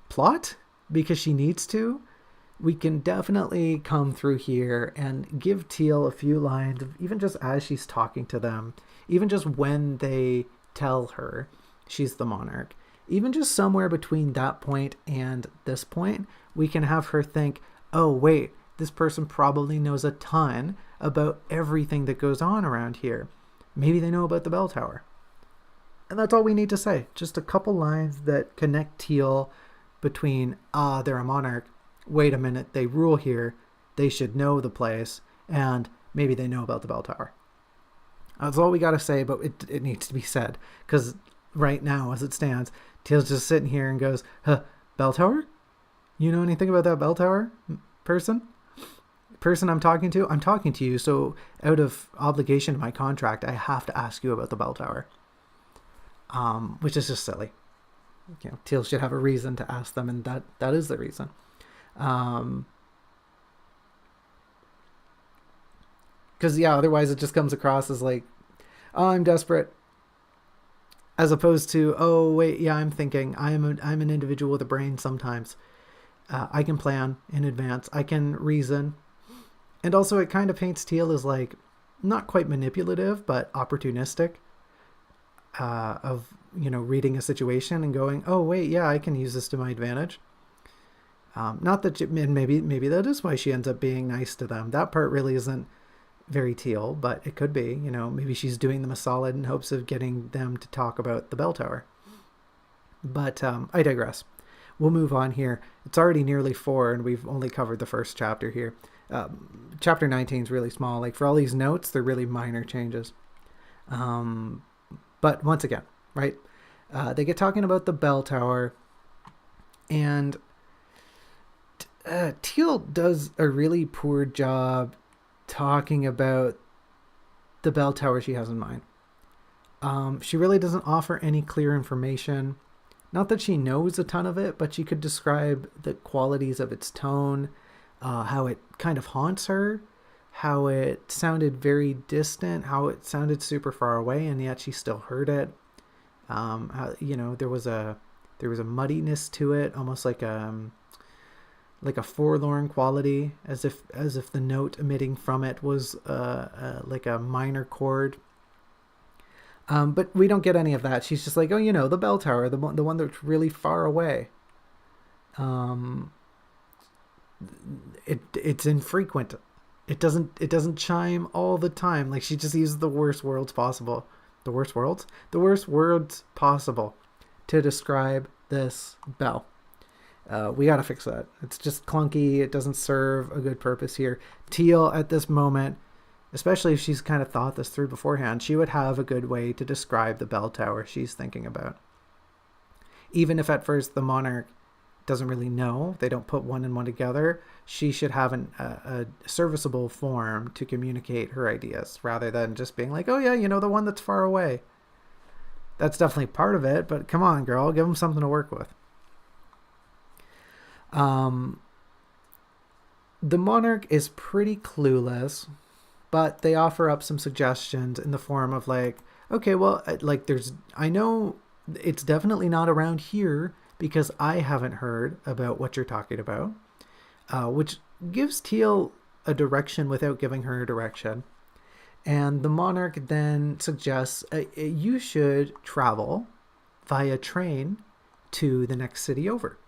plot? Because she needs to. We can definitely come through here and give Teal a few lines, even just as she's talking to them, even just when they tell her she's the monarch, even just somewhere between that point and this point, we can have her think, oh, wait, this person probably knows a ton about everything that goes on around here. Maybe they know about the bell tower. And that's all we need to say. Just a couple lines that connect Teal between, they're a monarch. Wait a minute, they rule here. They should know the place. And maybe they know about the bell tower. That's all we got to say, but it needs to be said. Because right now, as it stands, Teal's just sitting here and goes, bell tower? You know anything about that bell tower person I'm talking to? I'm talking to you, so out of obligation to my contract, I have to ask you about the bell tower. Which is just silly. You know, Teal should have a reason to ask them, and that is the reason. Because otherwise it just comes across as like, oh, I'm desperate, as opposed to, oh wait, I'm thinking. I'm an individual with a brain. Sometimes I can plan in advance. I can reason, and also it kind of paints Teal as like not quite manipulative, but opportunistic. Of reading a situation and going, oh wait, I can use this to my advantage. Not that maybe that is why she ends up being nice to them. That part really isn't very Teal, but it could be. Maybe she's doing them a solid in hopes of getting them to talk about the bell tower. But I digress. We'll move on here. It's already nearly 4, and we've only covered the first chapter here. Chapter 19 is really small. Like, for all these notes, they're really minor changes. But once again, right? They get talking about the bell tower, and Teal does a really poor job talking about the bell tower she has in mind. She really doesn't offer any clear information. Not that she knows a ton of it, but she could describe the qualities of its tone, how it kind of haunts her, how it sounded very distant, how it sounded super far away, and yet she still heard it. How, there was a muddiness to it, almost like a forlorn quality, as if the note emitting from it was like a minor chord. But we don't get any of that. She's just like, oh, the bell tower, the one that's really far away. It's infrequent. It doesn't chime all the time. Like, she just uses the worst words possible. The worst words possible to describe this bell. We got to fix that. It's just clunky. It doesn't serve a good purpose here. Teal, at this moment, especially if she's kind of thought this through beforehand, she would have a good way to describe the bell tower she's thinking about. Even if at first the monarch doesn't really know, they don't put one and one together, she should have a serviceable form to communicate her ideas, rather than just being like, oh yeah, the one that's far away. That's definitely part of it, but come on, girl, give them something to work with. The monarch is pretty clueless, but they offer up some suggestions in the form of like, okay, well, I know it's definitely not around here because I haven't heard about what you're talking about, which gives Teal a direction without giving her a direction. And the monarch then suggests you should travel via train to the next city over.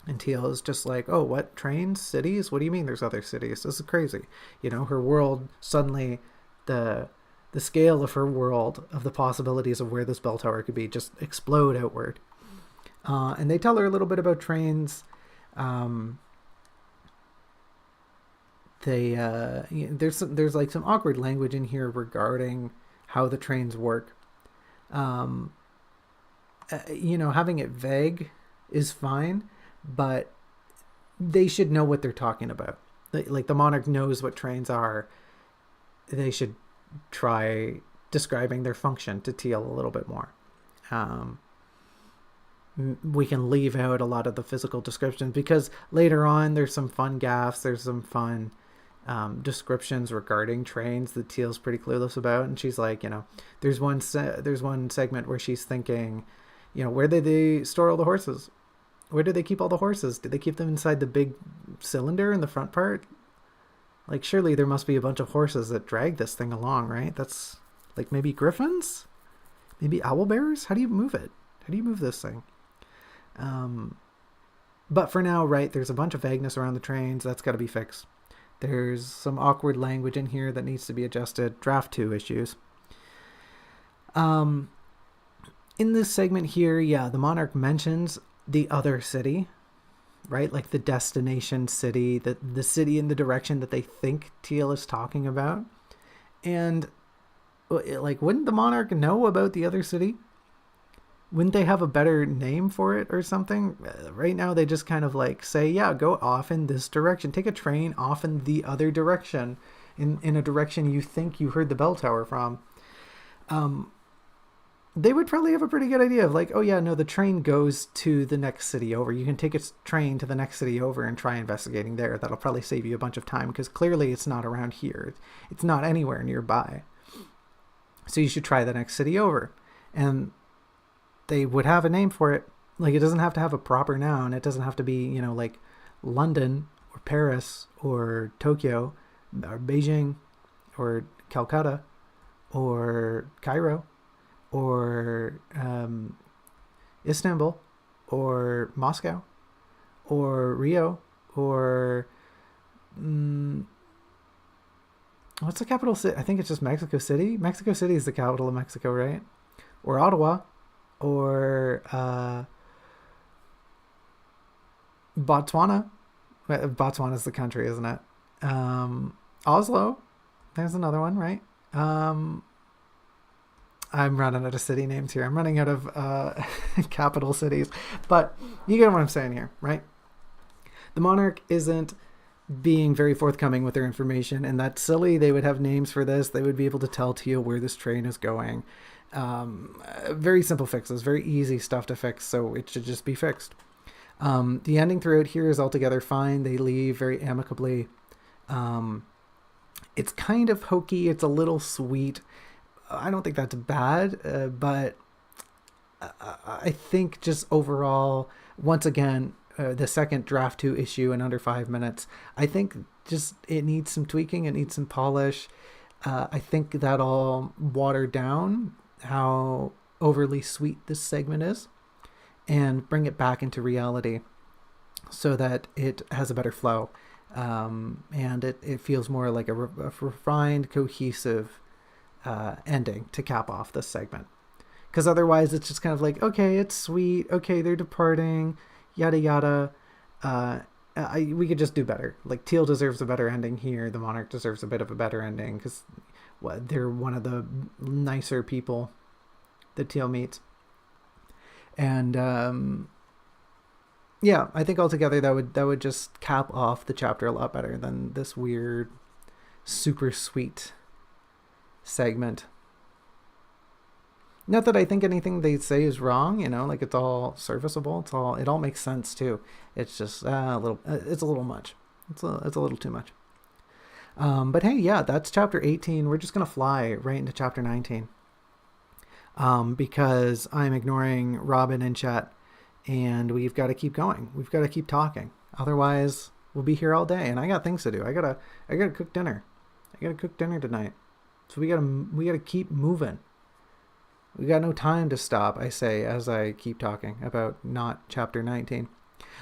And Teal is just like, oh, what? Trains? Cities? What do you mean there's other cities? This is crazy. Her world, suddenly, the scale of her world, of the possibilities of where this bell tower could be, just explode outward. And they tell her a little bit about trains. There's like some awkward language in here regarding how the trains work. Having it vague is fine, but they should know what they're talking about. Like the monarch knows what trains are. They should try describing their function to Teal a little bit more. We can leave out a lot of the physical descriptions because later on there's some fun gaffes. There's some fun descriptions regarding trains that Teal's pretty clueless about, and she's like, there's one segment where she's thinking, where did they store all the horses? Where do they keep all the horses? Did they keep them inside the big cylinder in the front part? Like, surely there must be a bunch of horses that drag this thing along, right? That's like maybe griffins, maybe owl bears. How do you move it? How do you move this thing? But for now, right, there's a bunch of vagueness around the trains. That's got to be fixed. There's some awkward language in here that needs to be adjusted. Draft 2 issues. In this segment here, the monarch mentions the other city, right? Like the destination city, the city in the direction that they think Teal is talking about. And like, wouldn't the monarch know about the other city? Wouldn't they have a better name for it or something? Right now, they just kind of like say, go off in this direction. Take a train off in the other direction, in a direction you think you heard the bell tower from. They would probably have a pretty good idea of like, the train goes to the next city over. You can take a train to the next city over and try investigating there. That'll probably save you a bunch of time because clearly it's not around here. It's not anywhere nearby. So you should try the next city over. And they would have a name for it. Like, it doesn't have to have a proper noun. It doesn't have to be, like London or Paris or Tokyo or Beijing or Calcutta or Cairo or Istanbul or Moscow or Rio or what's the capital city? I think it's just Mexico City. Mexico City is the capital of Mexico, right? Or Ottawa. Or Botswana. Botswana is the country, isn't it? Oslo. There's another one, right? I'm running out of city names here. I'm running out of capital cities. But you get what I'm saying here, right? The monarch isn't being very forthcoming with their information, and that's silly. They would have names for this. They would be able to tell Teal where this train is going. Very simple fixes, very easy stuff to fix, so it should just be fixed. The ending throughout here is altogether fine. They leave very amicably. It's kind of hokey. It's a little sweet. I don't think that's bad, but I think just overall, once again, the second draft 2 issue in under 5 minutes, I think just it needs some tweaking. It needs some polish. I think that'll water down how overly sweet this segment is and bring it back into reality so that it has a better flow. And it feels more like a refined, cohesive ending to cap off this segment. Because otherwise it's just kind of like, okay, it's sweet. Okay, they're departing, yada, yada. We could just do better. Like, Teal deserves a better ending here. The monarch deserves a bit of a better ending because they're one of the nicer people that Teal meets. And I think altogether that would just cap off the chapter a lot better than this weird, super sweet segment. Not that I think anything they say is wrong, like it's all serviceable. It all makes sense too. It's just it's a little much. It's a little too much. But hey, that's chapter 18. We're just going to fly right into chapter 19. Because I'm ignoring Robin in chat and we've got to keep going. We've got to keep talking. Otherwise we'll be here all day and I got things to do. I gotta cook dinner. I gotta cook dinner tonight. So we gotta keep moving. We got no time to stop, I say, as I keep talking about not chapter 19.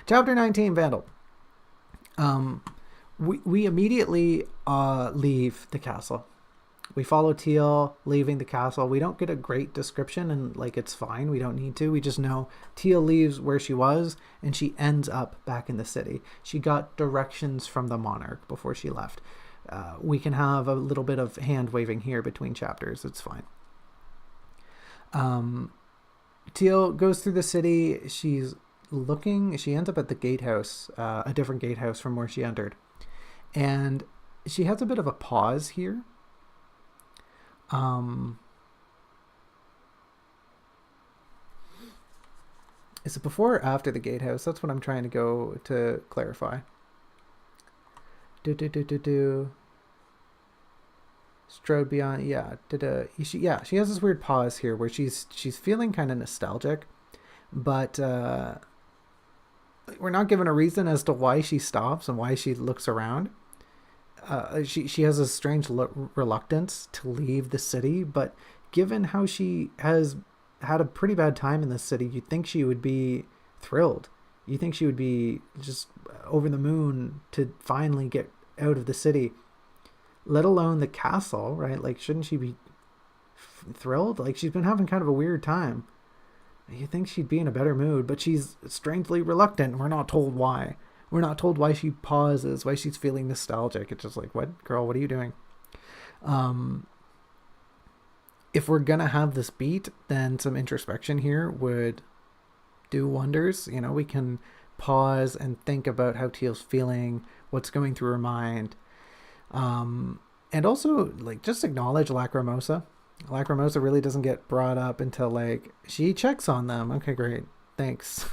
Chapter 19, Vandal. We immediately leave the castle. We follow Teal leaving the castle. We don't get a great description, and like it's fine. We don't need to. We just know Teal leaves where she was and she ends up back in the city. She got directions from the monarch before she left. We can have a little bit of hand waving here between chapters. It's fine. Teal goes through the city. She's looking. She ends up at the gatehouse, a different gatehouse from where she entered. And she has a bit of a pause here. Is it before or after the gatehouse? That's what I'm trying to go to clarify. Strode beyond, yeah. She has this weird pause here where she's feeling kind of nostalgic, but we're not given a reason as to why she stops and why she looks around. She has a strange reluctance to leave the city, but given how she has had a pretty bad time in this city, you'd think she would be thrilled. You think she would be just over the moon to finally get out of the city, let alone the castle, right? Like, shouldn't she be thrilled? Like, she's been having kind of a weird time. You think she'd be in a better mood, but she's strangely reluctant. We're not told why. We're not told why she pauses, why she's feeling nostalgic. It's just like, what, girl, what are you doing? If we're going to have this beat, then some introspection here would do wonders. You know, we can pause and think about how Teal's feeling, what's going through her mind. And also, like, just acknowledge Lacrimosa. Lacrimosa really doesn't get brought up until, like, she checks on them. Okay, great. Thanks.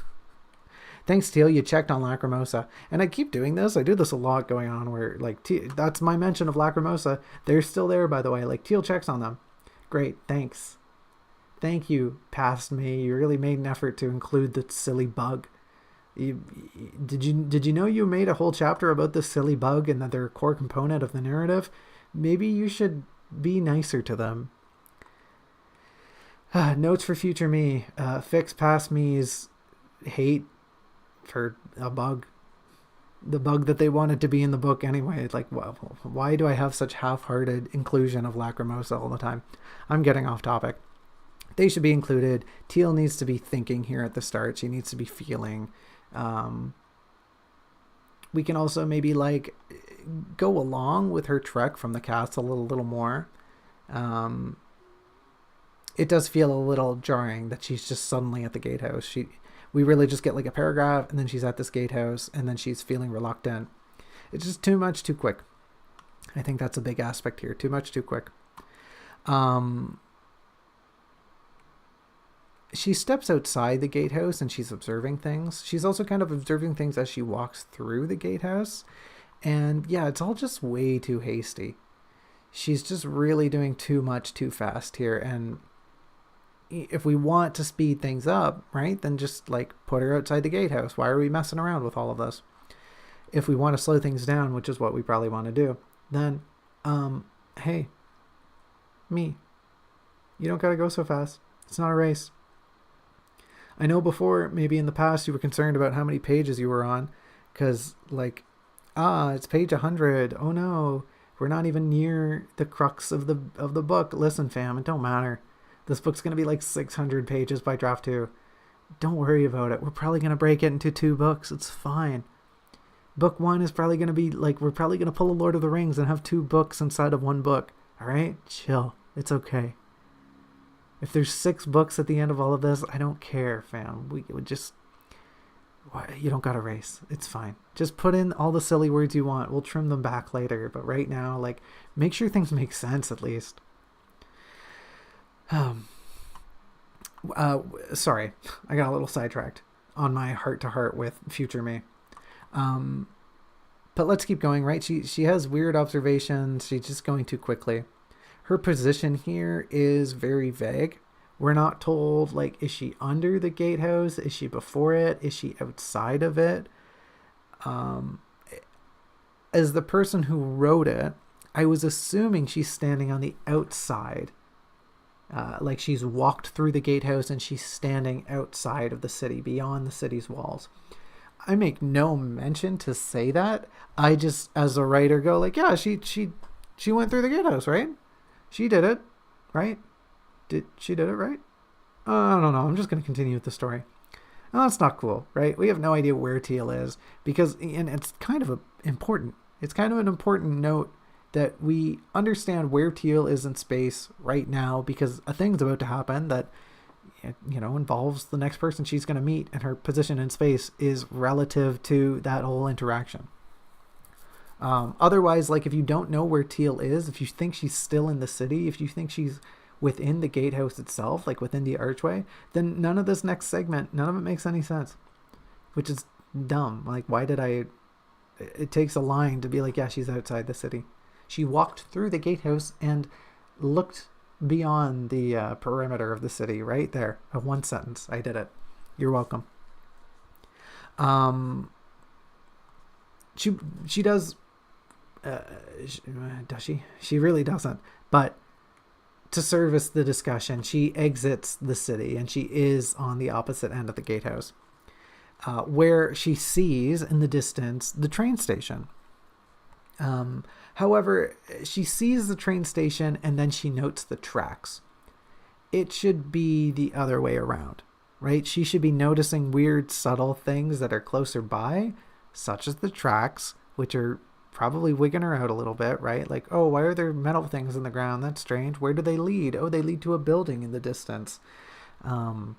Thanks, Teal. You checked on Lacrimosa. And I keep doing this. I do this a lot going on where, like, that's my mention of Lacrimosa. They're still there, by the way. Like, Teal checks on them. Great. Thanks. Thank you, past me. You really made an effort to include the silly bug. Did you know you made a whole chapter about this silly bug and that they're a core component of the narrative? Maybe you should be nicer to them. Notes for future me. Fix past me's hate for a bug. The bug that they wanted to be in the book anyway. Like, why do I have such half-hearted inclusion of Lacrimosa all the time? I'm getting off topic. They should be included. Teal needs to be thinking here at the start. She needs to be feeling. We can also maybe, like, go along with her trek from the castle a little more. It does feel a little jarring that she's just suddenly at the gatehouse. We really just get like a paragraph and then she's at this gatehouse and then she's feeling reluctant. It's just too much too quick. I think that's a big aspect here. Too much too quick. She steps outside the gatehouse and she's observing things. She's also kind of observing things as she walks through the gatehouse. And yeah, it's all just way too hasty. She's just really doing too much too fast here. And if we want to speed things up, right, then just like put her outside the gatehouse. Why are we messing around with all of this? If we want to slow things down, which is what we probably want to do, then, hey, me, you don't gotta go so fast. It's not a race. I know before, maybe in the past, you were concerned about how many pages you were on, because, like, it's page 100. Oh no, we're not even near the crux of the book. Listen, fam, it don't matter. This book's going to be like 600 pages by draft 2. Don't worry about it. We're probably going to break it into 2 books. It's fine. Book 1 is probably going to be like, we're probably going to pull a Lord of the Rings and have 2 books inside of 1 book. All right? Chill. It's okay. If there's 6 books at the end of all of this, I don't care, fam. We would just... You don't got to race. It's fine. Just put in all the silly words you want. We'll trim them back later. But right now, like, make sure things make sense at least. Sorry, I got a little sidetracked on my heart-to-heart with future me. But let's keep going, right? She has weird observations. She's just going too quickly. Her position here is very vague. We're not told, like, is she under the gatehouse? Is she before it? Is she outside of it? As the person who wrote it, I was assuming she's standing on the outside. Like she's walked through the gatehouse and she's standing outside of the city, beyond the city's walls. I make no mention to say that. I just, as a writer, go like, yeah, she went through the gatehouse, right? She did it, right? Did she did it right? I don't know. I'm just going to continue with the story. Now, that's not cool, right? We have no idea where Teal is because, and it's kind of important. It's kind of an important note that we understand where Teal is in space right now because a thing's about to happen that, involves the next person she's going to meet, and her position in space is relative to that whole interaction. Otherwise, like, if you don't know where Teal is, if you think she's still in the city, if you think she's within the gatehouse itself, like within the archway, then none of this next segment, none of it makes any sense, which is dumb. Like, it takes a line to be like, yeah, she's outside the city. She walked through the gatehouse and looked beyond the perimeter of the city right there. One sentence. I did it. You're welcome. She does. Does she? She really doesn't. But to service the discussion, she exits the city and she is on the opposite end of the gatehouse, where she sees in the distance the train station. However, she sees the train station and then she notes the tracks. It should be the other way around, right? She should be noticing weird, subtle things that are closer by, such as the tracks, which are probably wigging her out a little bit, right? Like, oh, why are there metal things in the ground? That's strange. Where do they lead? Oh, they lead to a building in the distance. I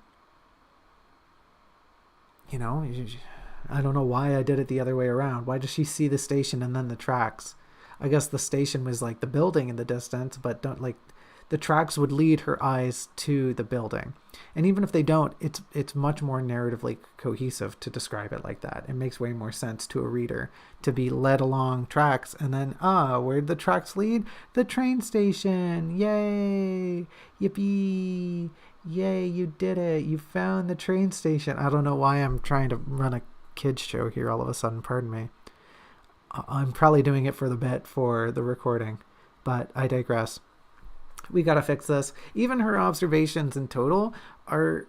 don't know why I did it the other way around. Why does she see the station and then the tracks? I guess the station was like the building in the distance, but the tracks would lead her eyes to the building. And even if they don't, it's much more narratively cohesive to describe it like that. It makes way more sense to a reader to be led along tracks and then, where'd the tracks lead? The train station. Yay. Yippee. Yay, you did it. You found the train station. I don't know why I'm trying to run a kids show here all of a sudden. Pardon me. I'm probably doing it for the bit for the recording, but I digress. We got to fix this. Even her observations in total are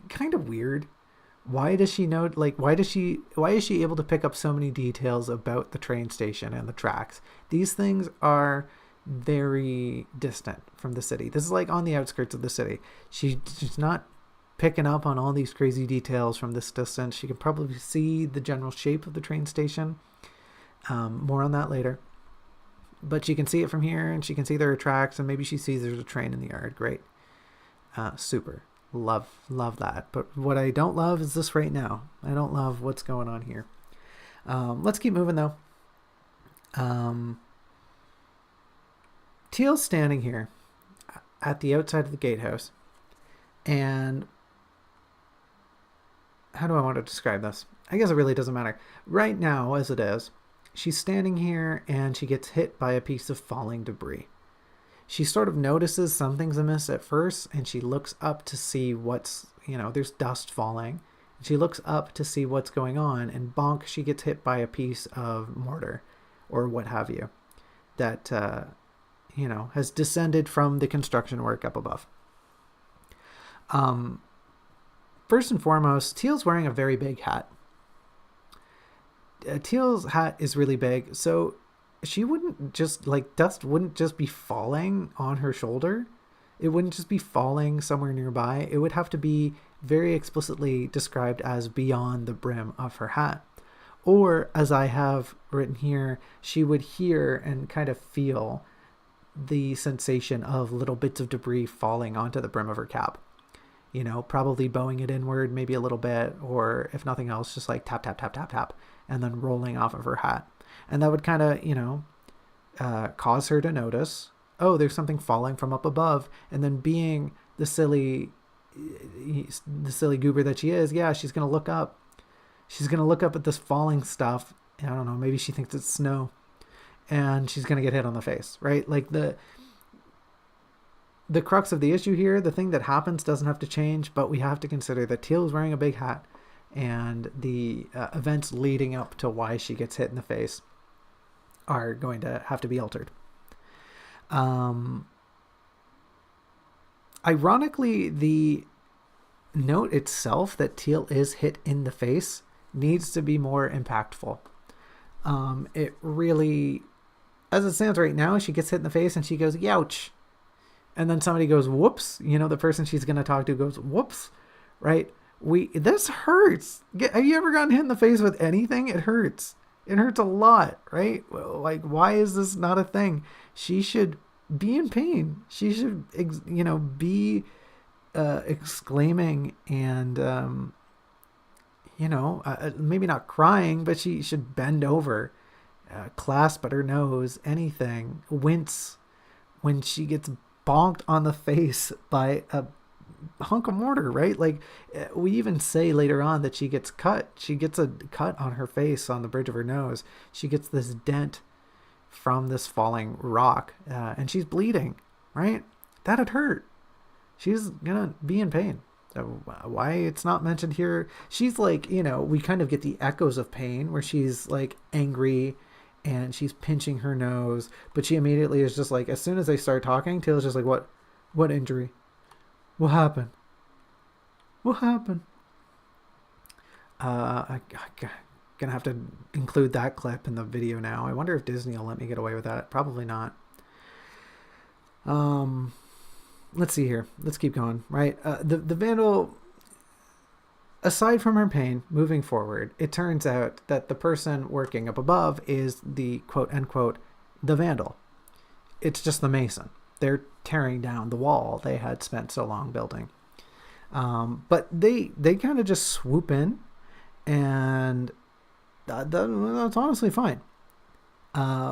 kind of weird. Why does she know, why is she able to pick up so many details about the train station and the tracks? These things are very distant from the city. This is like on the outskirts of the city. She's not picking up on all these crazy details from this distance. She can probably see the general shape of the train station. More on that later. But she can see it from here, and she can see there are tracks, and maybe she sees there's a train in the yard. Great. Super. Love that. But what I don't love is this right now. I don't love what's going on here. Let's keep moving, though. Teal's standing here at the outside of the gatehouse, and how do I want to describe this? I guess it really doesn't matter. Right now, as it is, she's standing here and she gets hit by a piece of falling debris. She sort of notices something's amiss at first, and she looks up to see what's, there's dust falling. She looks up to see what's going on, and bonk, she gets hit by a piece of mortar or what have you that, has descended from the construction work up above. First and foremost, Teal's wearing a very big hat. Teal's hat is really big, so she wouldn't just, dust wouldn't just be falling on her shoulder. It wouldn't just be falling somewhere nearby. It would have to be very explicitly described as beyond the brim of her hat. Or, as I have written here, she would hear and kind of feel the sensation of little bits of debris falling onto the brim of her cap. Probably bowing it inward maybe a little bit, or if nothing else, just like tap, tap, tap, tap, tap, and then rolling off of her hat. And that would kind of, cause her to notice, oh, there's something falling from up above. And then being the silly goober that she is, yeah, she's going to look up. She's going to look up at this falling stuff. I don't know, maybe she thinks it's snow. And she's going to get hit on the face, right? Like the crux of the issue here, the thing that happens doesn't have to change, but we have to consider that Teal is wearing a big hat, and the events leading up to why she gets hit in the face are going to have to be altered. Ironically, the note itself that Teal is hit in the face needs to be more impactful. It really, as it stands right now, she gets hit in the face and she goes, youch. and then somebody goes, whoops, the person she's going to talk to goes, whoops, right? This hurts. Have you ever gotten hit in the face with anything? It hurts. It hurts a lot, right? Like, why is this not a thing? She should be in pain. She should, be exclaiming and, maybe not crying, but she should bend over, clasp at her nose, anything, wince when she gets bonked on the face by a hunk of mortar, right? Like, we even say later on that she gets cut. She gets a cut on her face on the bridge of her nose. She gets this dent from this falling rock, and she's bleeding, right? That'd hurt. She's gonna be in pain. So why it's not mentioned here? She's like, we kind of get the echoes of pain where she's like angry and she's pinching her nose, but she immediately is just like, as soon as they start talking, Teal's just like, what injury? What happened? What happened? I'm gonna have to include that clip in the video now. I wonder if Disney will let me get away with that. Probably not. Let's see here. Let's keep going, right? The vandal, aside from her pain, moving forward, it turns out that the person working up above is the quote unquote the vandal. It's just the mason. They're tearing down the wall they had spent so long building. But they kind of just swoop in, and that's honestly fine.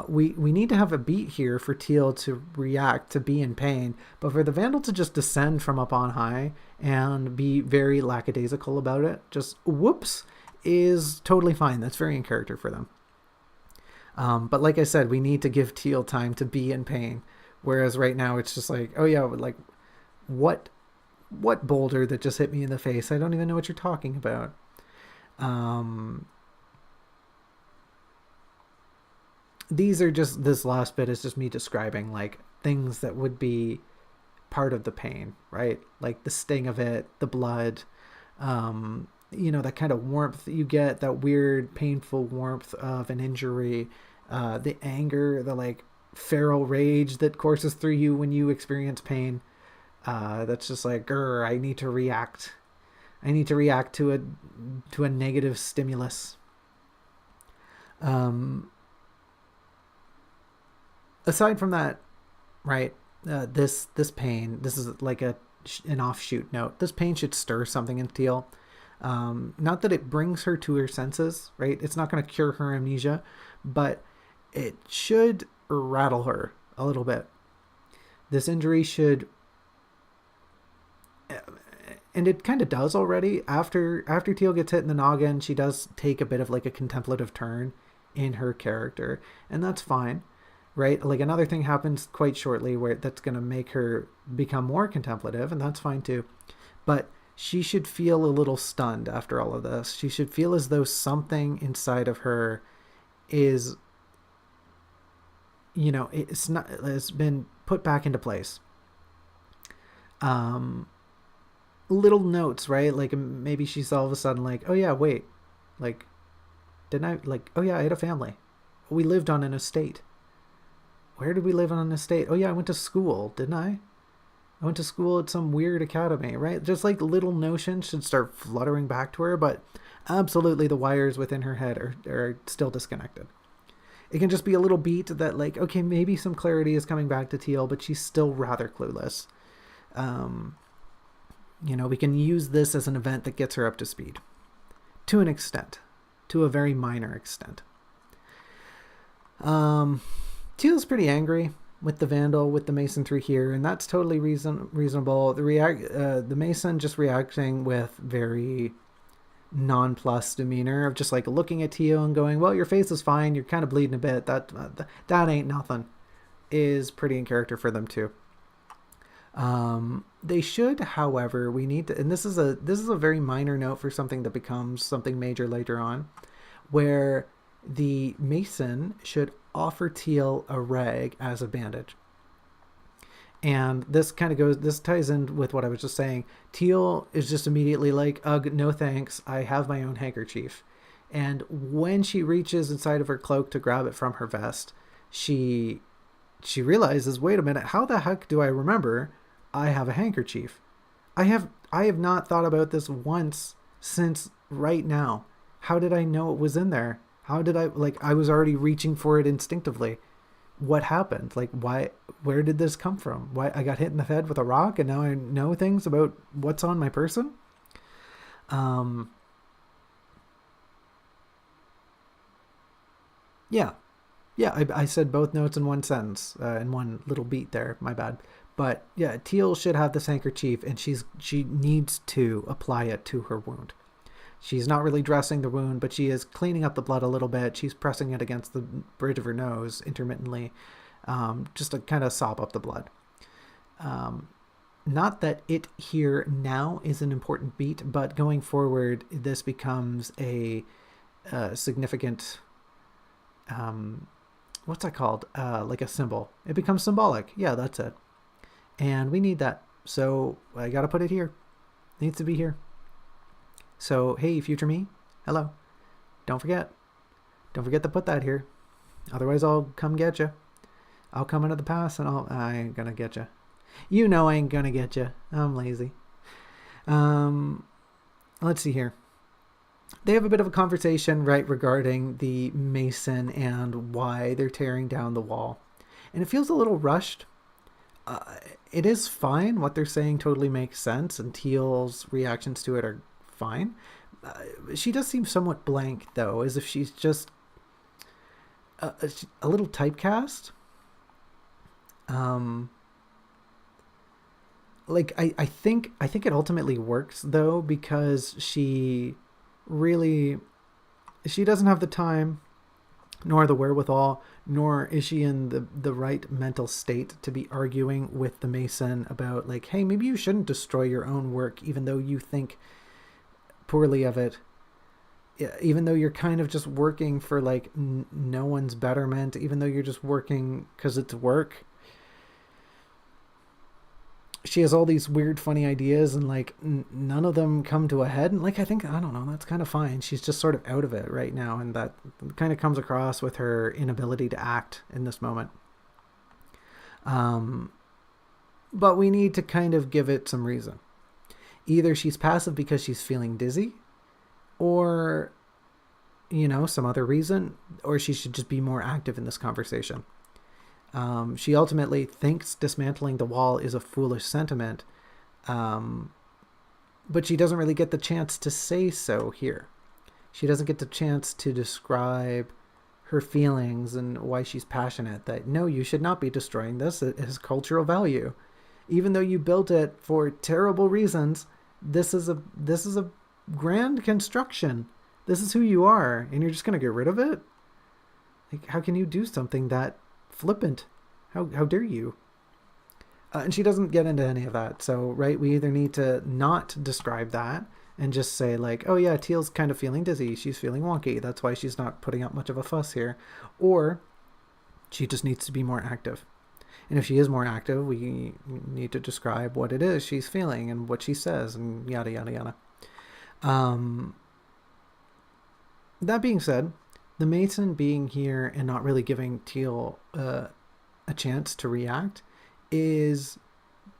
We need to have a beat here for Teal to react, to be in pain, but for the vandal to just descend from up on high and be very lackadaisical about it, just whoops, is totally fine. That's very in character for them. But like I said, we need to give Teal time to be in pain. Whereas right now it's just like, oh yeah, like what boulder that just hit me in the face? I don't even know what you're talking about. These are just, this last bit is just me describing like things that would be part of the pain, right? Like the sting of it, the blood, that kind of warmth that you get, that weird, painful warmth of an injury, the anger, the like feral rage that courses through you when you experience pain. That's just like, I need to react. I need to react to a negative stimulus. Aside from that, right, this pain, this is like an offshoot note. This pain should stir something in Teal. Not that it brings her to her senses, right? It's not going to cure her amnesia, but it should rattle her a little bit. This injury should, and it kind of does already. After Teal gets hit in the noggin, she does take a bit of like a contemplative turn in her character, and that's fine. Right? Like another thing happens quite shortly where that's going to make her become more contemplative, and that's fine too. But she should feel a little stunned after all of this. She should feel as though something inside of her is, has been put back into place. Little notes, right? Like maybe she's all of a sudden like, oh yeah, wait, like, didn't I, like, oh yeah, I had a family. We lived on an estate. Where did we live on an estate? Oh yeah, I went to school, didn't I? I went to school at some weird academy, right? Just like little notions should start fluttering back to her, but absolutely the wires within her head are still disconnected. It can just be a little beat that like, okay, maybe some clarity is coming back to Teal, but she's still rather clueless. We can use this as an event that gets her up to speed. To an extent. To a very minor extent. Teal's pretty angry with the vandal, with the mason through here, and that's totally reasonable. The mason just reacting with very nonplussed demeanor of just like looking at Teal and going, well, your face is fine, you're kind of bleeding a bit, that ain't nothing, is pretty in character for them too. They should, however, we need to, and this is a very minor note for something that becomes something major later on, where the mason should offer Teal a rag as a bandage. And this ties in with what I was just saying. Teal is just immediately like, ugh, no thanks, I have my own handkerchief. And when she reaches inside of her cloak to grab it from her vest, she she realizes, wait a minute, how the heck do I remember I have a handkerchief? I have not thought about this once since right now. How did I know it was in there? How did I was already reaching for it instinctively. What happened? Like, why, where did this come from? Why I got hit in the head with a rock and now I know things about what's on my person? Yeah. Yeah, I said both notes in one sentence, in one little beat there. My bad. But yeah, Teal should have this handkerchief, and she needs to apply it to her wound. She's not really dressing the wound, but she is cleaning up the blood a little bit. She's pressing it against the bridge of her nose intermittently, just to kind of sop up the blood. Not that it here now is an important beat, but going forward, this becomes a significant, what's that called? Like a symbol. It becomes symbolic. Yeah, that's it. And we need that. So I got to put it here. It needs to be here. So, hey, future me, hello. Don't forget. Don't forget to put that here. Otherwise, I'll come get you. I'll come into the past and I ain't gonna get you. You know I ain't gonna get you. I'm lazy. Let's see here. They have a bit of a conversation, right, regarding the mason and why they're tearing down the wall. And it feels a little rushed. It is fine. What they're saying totally makes sense, and Teal's reactions to it are fine. She does seem somewhat blank, though, as if she's just a little typecast. Like I think it ultimately works, though, because she doesn't have the time nor the wherewithal, nor is she in the right mental state to be arguing with the mason about, like, hey, maybe you shouldn't destroy your own work even though you think poorly of it, even though you're kind of just working for like no one's betterment, even though you're just working because it's work. She has all these weird, funny ideas, and like none of them come to a head. And like, I don't know, that's kind of fine. She's just sort of out of it right now, and that kind of comes across with her inability to act in this moment. But we need to kind of give it some reason. Either she's passive because she's feeling dizzy, or, you know, some other reason, or she should just be more active in this conversation. She ultimately thinks dismantling the wall is a foolish sentiment, but she doesn't really get the chance to say so here. She doesn't get the chance to describe her feelings and why she's passionate that, no, you should not be destroying this. It has cultural value. Even though you built it for terrible reasons, this is a grand construction. This is who you are, and you're just going to get rid of it? Like, how can you do something that flippant? How dare you? And she doesn't get into any of that. So, right, we either need to not describe that and just say, like, oh yeah, Teal's kind of feeling dizzy, she's feeling wonky, that's why she's not putting up much of a fuss here. Or she just needs to be more active. And if she is more active, we need to describe what it is she's feeling and what she says and yada yada yada. That being said, the mason being here and not really giving Teal a chance to react is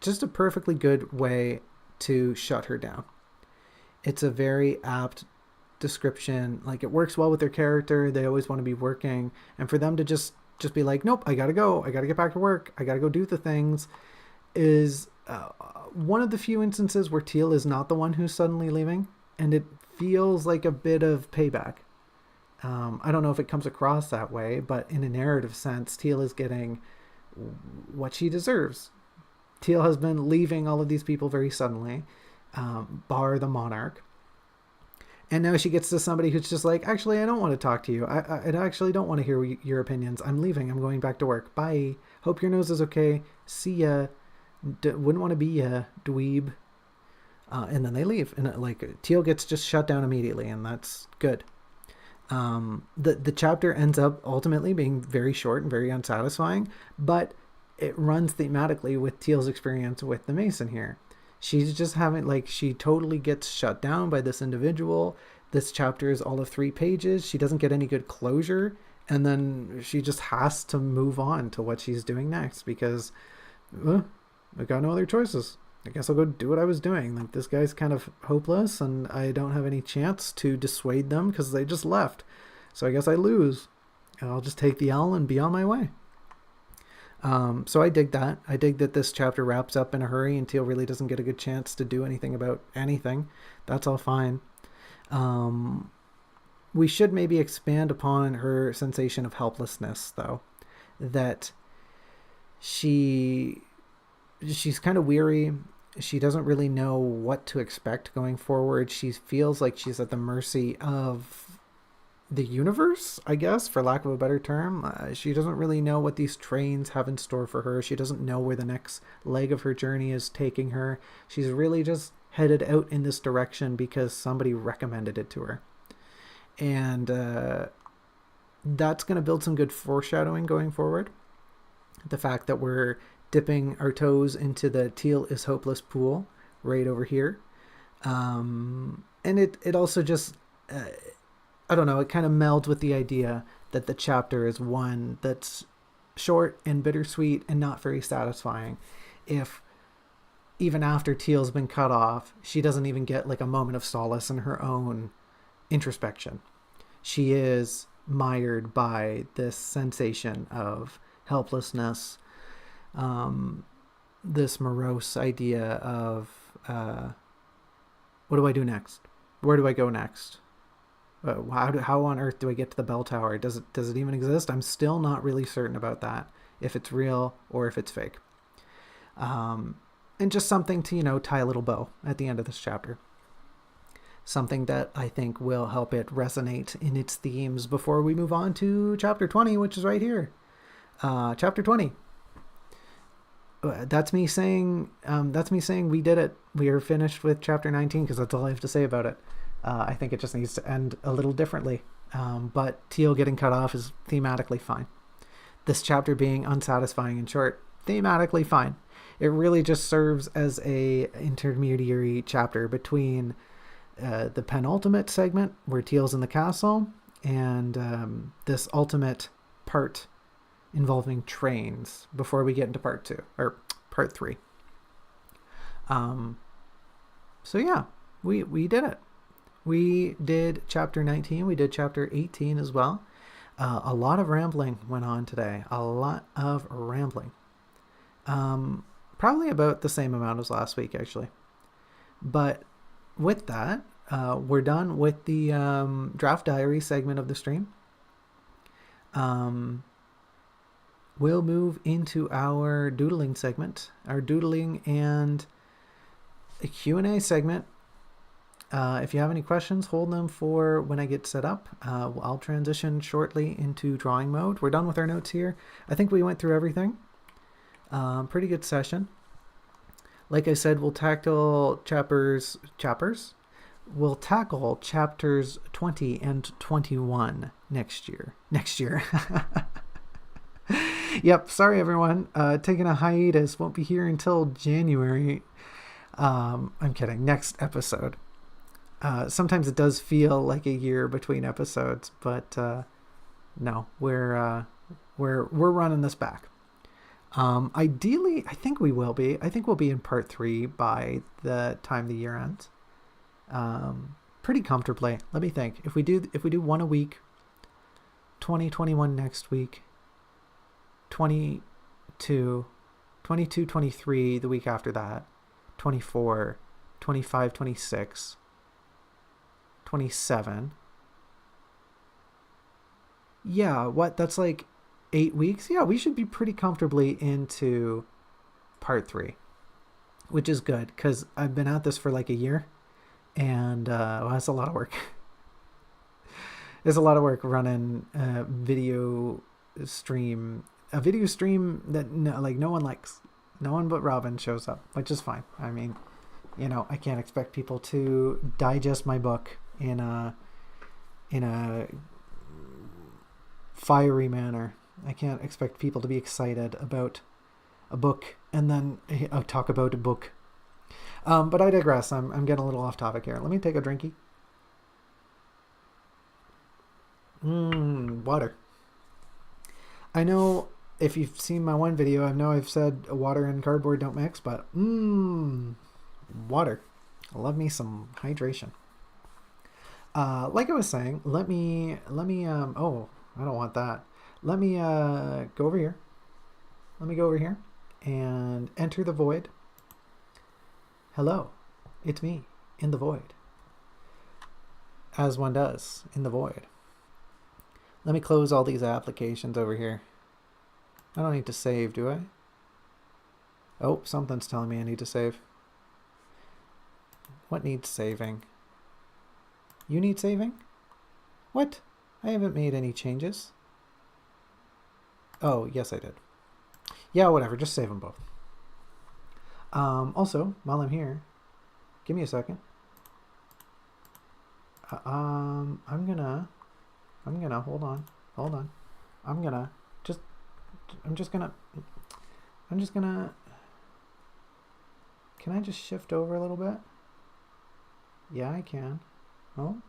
just a perfectly good way to shut her down. It's a very apt description. Like, it works well with their character. They always want to be working, and for them to just be like, nope, I gotta go, I gotta get back to work, I gotta go do the things, is one of the few instances where Teal is not the one who's suddenly leaving, and it feels like a bit of payback. I don't know if it comes across that way, but in a narrative sense, Teal is getting what she deserves. Teal has been leaving all of these people very suddenly, bar the monarch. And now she gets to somebody who's just like, actually, I don't want to talk to you. I actually don't want to hear your opinions. I'm leaving. I'm going back to work. Bye. Hope your nose is okay. See ya. Wouldn't want to be a dweeb. And then they leave. And like, Teal gets just shut down immediately, and that's good. The chapter ends up ultimately being very short and very unsatisfying, but it runs thematically with Teal's experience with the mason here. She's just having, like, she totally gets shut down by this individual. This chapter is all of 3 pages. She doesn't get any good closure And then she just has to move on to what she's doing next because I got no other choices. I guess I'll go do what I was doing. Like, this guy's kind of hopeless and I don't have any chance to dissuade them because they just left. So I guess I lose. I'll just take the L and be on my way. So I dig that. I dig that this chapter wraps up in a hurry and Teal really doesn't get a good chance to do anything about anything. That's all fine. We should maybe expand upon her sensation of helplessness, though. That she's kind of weary. She doesn't really know what to expect going forward. She feels like she's at the mercy of the universe, I guess, for lack of a better term. She doesn't really know what these trains have in store for her. She doesn't know where the next leg of her journey is taking her. She's really just headed out in this direction because somebody recommended it to her. And that's going to build some good foreshadowing going forward. The fact that we're dipping our toes into the Teal is hopeless pool right over here. And it also just... I don't know, it kind of melds with the idea that the chapter is one that's short and bittersweet and not very satisfying. If even after Teal's been cut off, she doesn't even get like a moment of solace in her own introspection. She is mired by this sensation of helplessness, this morose idea of what do I do next? Where do I go next? How on earth do I get to the bell tower? Does it even exist? I'm still not really certain about that, if it's real or if it's fake. And just something to, tie a little bow at the end of this chapter. Something that I think will help it resonate in its themes before we move on to chapter 20, which is right here. Chapter 20. That's me saying we did it. We are finished with chapter 19 because that's all I have to say about it. I think it just needs to end a little differently. But Teal getting cut off is thematically fine. This chapter being unsatisfying and short, thematically fine. It really just serves as a intermediary chapter between the penultimate segment where Teal's in the castle and this ultimate part involving trains before we get into part 2 or part 3. So yeah, we did it. We did chapter 19. We did chapter 18 as well. A lot of rambling went on today. A lot of rambling. Probably about the same amount as last week, actually. But with that, we're done with the draft diary segment of the stream. We'll move into our doodling segment. Our doodling and a Q&A segment. If you have any questions, hold them for when I get set up. I'll transition shortly into drawing mode. We're done with our notes here. I think we went through everything. Pretty good session. Like I said, we'll tackle We'll tackle chapters 20 and 21 next year. Yep, sorry everyone. Taking a hiatus. Won't be here until January. I'm kidding. Next episode. Sometimes it does feel like a year between episodes, but no, we're running this back. Ideally, I think we will be. I think we'll be in part 3 by the time the year ends. Pretty comfortably. Let me think. If we do one a week, 21 next week, 22, 23 the week after that, 24, 25, 26. 27. Yeah, that's like 8 weeks? Yeah, we should be pretty comfortably into part 3, which is good because I've been at this for like a year and that's a lot of work. There's a lot of work running a video stream that no one likes. No one but Robin shows up, which is fine. I mean, I can't expect people to digest my book in a fiery manner. I can't expect people to be excited about a book and then talk about a book. But I digress. I'm getting a little off topic here. Let me take a drinky. Water. I know if you've seen my one video, I know I've said water and cardboard don't mix, but water. I love me some hydration. Like I was saying, let me oh, I don't want that. Let me go over here. Let me go over here and enter the void. Hello, it's me in the void. As one does in the void. Let me close all these applications over here. I don't need to save, do I? Oh, something's telling me I need to save. What needs saving? You need saving? What? I haven't made any changes. Oh, yes I did. Yeah, whatever, just save them both. Also, while I'm here, give me a second. I'm gonna, hold on. I'm just gonna, can I just shift over a little bit? Yeah, I can. Oh.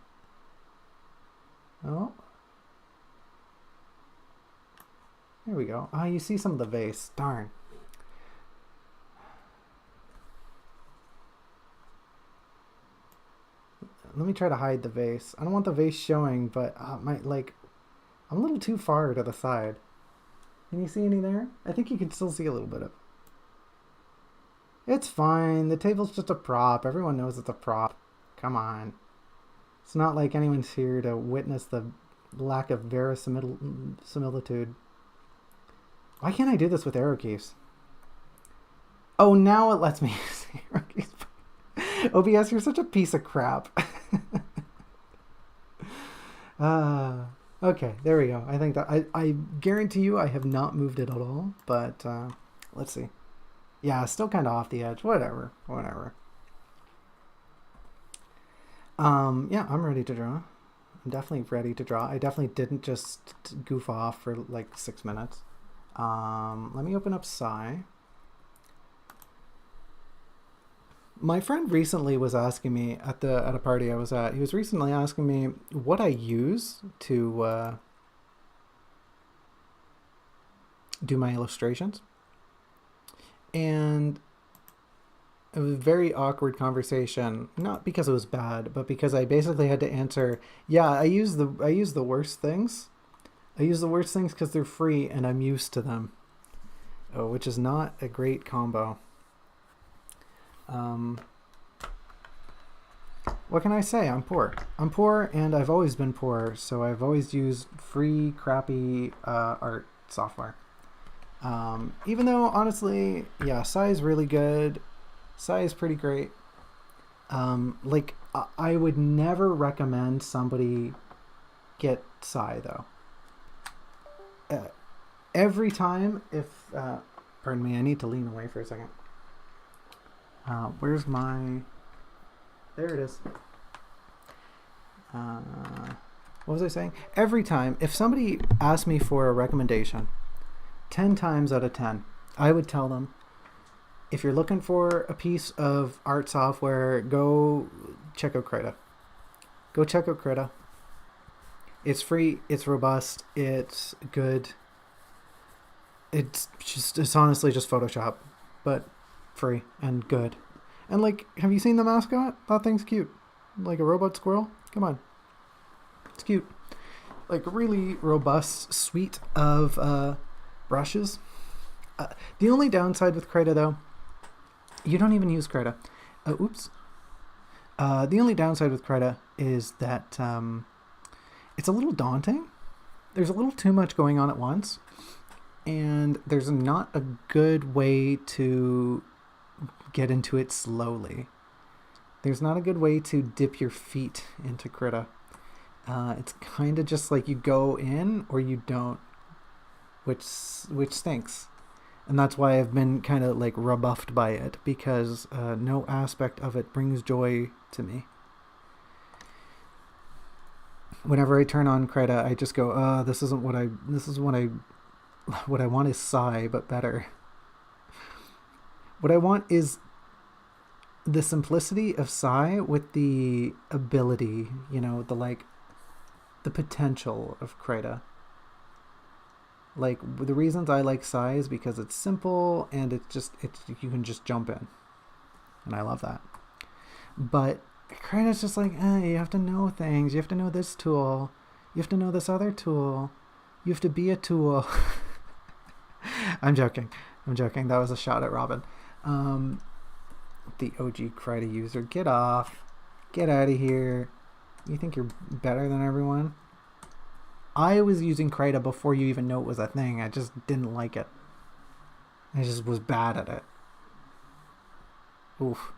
There we go. Ah, you see some of the vase. Darn. Let me try to hide the vase. I don't want the vase showing, but I'm a little too far to the side. Can you see any there? I think you can still see a little bit of. It's fine. The table's just a prop. Everyone knows it's a prop. Come on. It's not like anyone's here to witness the lack of verisimilitude. Why can't I do this with arrow keys? Oh, now it lets me use arrow keys. OBS, you're such a piece of crap. Okay, there we go. I think that I guarantee you I have not moved it at all, but let's see. Yeah, still kind of off the edge. Whatever. Yeah, I'm ready to draw. I'm definitely ready to draw. I definitely didn't just goof off for like 6 minutes. Let me open up Psy. My friend recently was asking me at a party I was at. He was recently asking me what I use to do my illustrations, and it was a very awkward conversation. Not because it was bad, but because I basically had to answer, yeah, I use the worst things. I use the worst things because they're free and I'm used to them. Oh, which is not a great combo. What can I say? I'm poor. I'm poor, and I've always been poor, so I've always used free, crappy art software. Even though, honestly, yeah, Psy is really good. Psy is pretty great. Like, I would never recommend somebody get Psy, though. Every time, if... pardon me, I need to lean away for a second. Where's my... There it is. What was I saying? Every time, if somebody asked me for a recommendation, 10 times out of 10, I would tell them, if you're looking for a piece of art software, go check out Krita. Go check out Krita. It's free, it's robust, it's good. It's honestly just Photoshop, but free and good. And like, have you seen the mascot? That thing's cute. Like a robot squirrel. Come on. It's cute. Like a really robust suite of brushes. The only downside with Krita, though, you don't even use Krita. Oops. The only downside with Krita is that it's a little daunting. There's a little too much going on at once. And there's not a good way to get into it slowly. There's not a good way to dip your feet into Krita. It's kind of just like you go in or you don't, which stinks. And that's why I've been kind of like rebuffed by it, because no aspect of it brings joy to me. Whenever I turn on Krita, I just go, this is what I want is Psy, but better. What I want is the simplicity of Psy with the ability, the potential of Krita. Like, the reasons I like Psy is because it's simple and it's you can just jump in, and I love that. But Kratos just like, you have to know things. You have to know this tool. You have to know this other tool. You have to be a tool. I'm joking. That was a shot at Robin. The OG Krita user. Get off. Get out of here. You think you're better than everyone? I was using Krita before you even know it was a thing. I just didn't like it. I just was bad at it. Oof.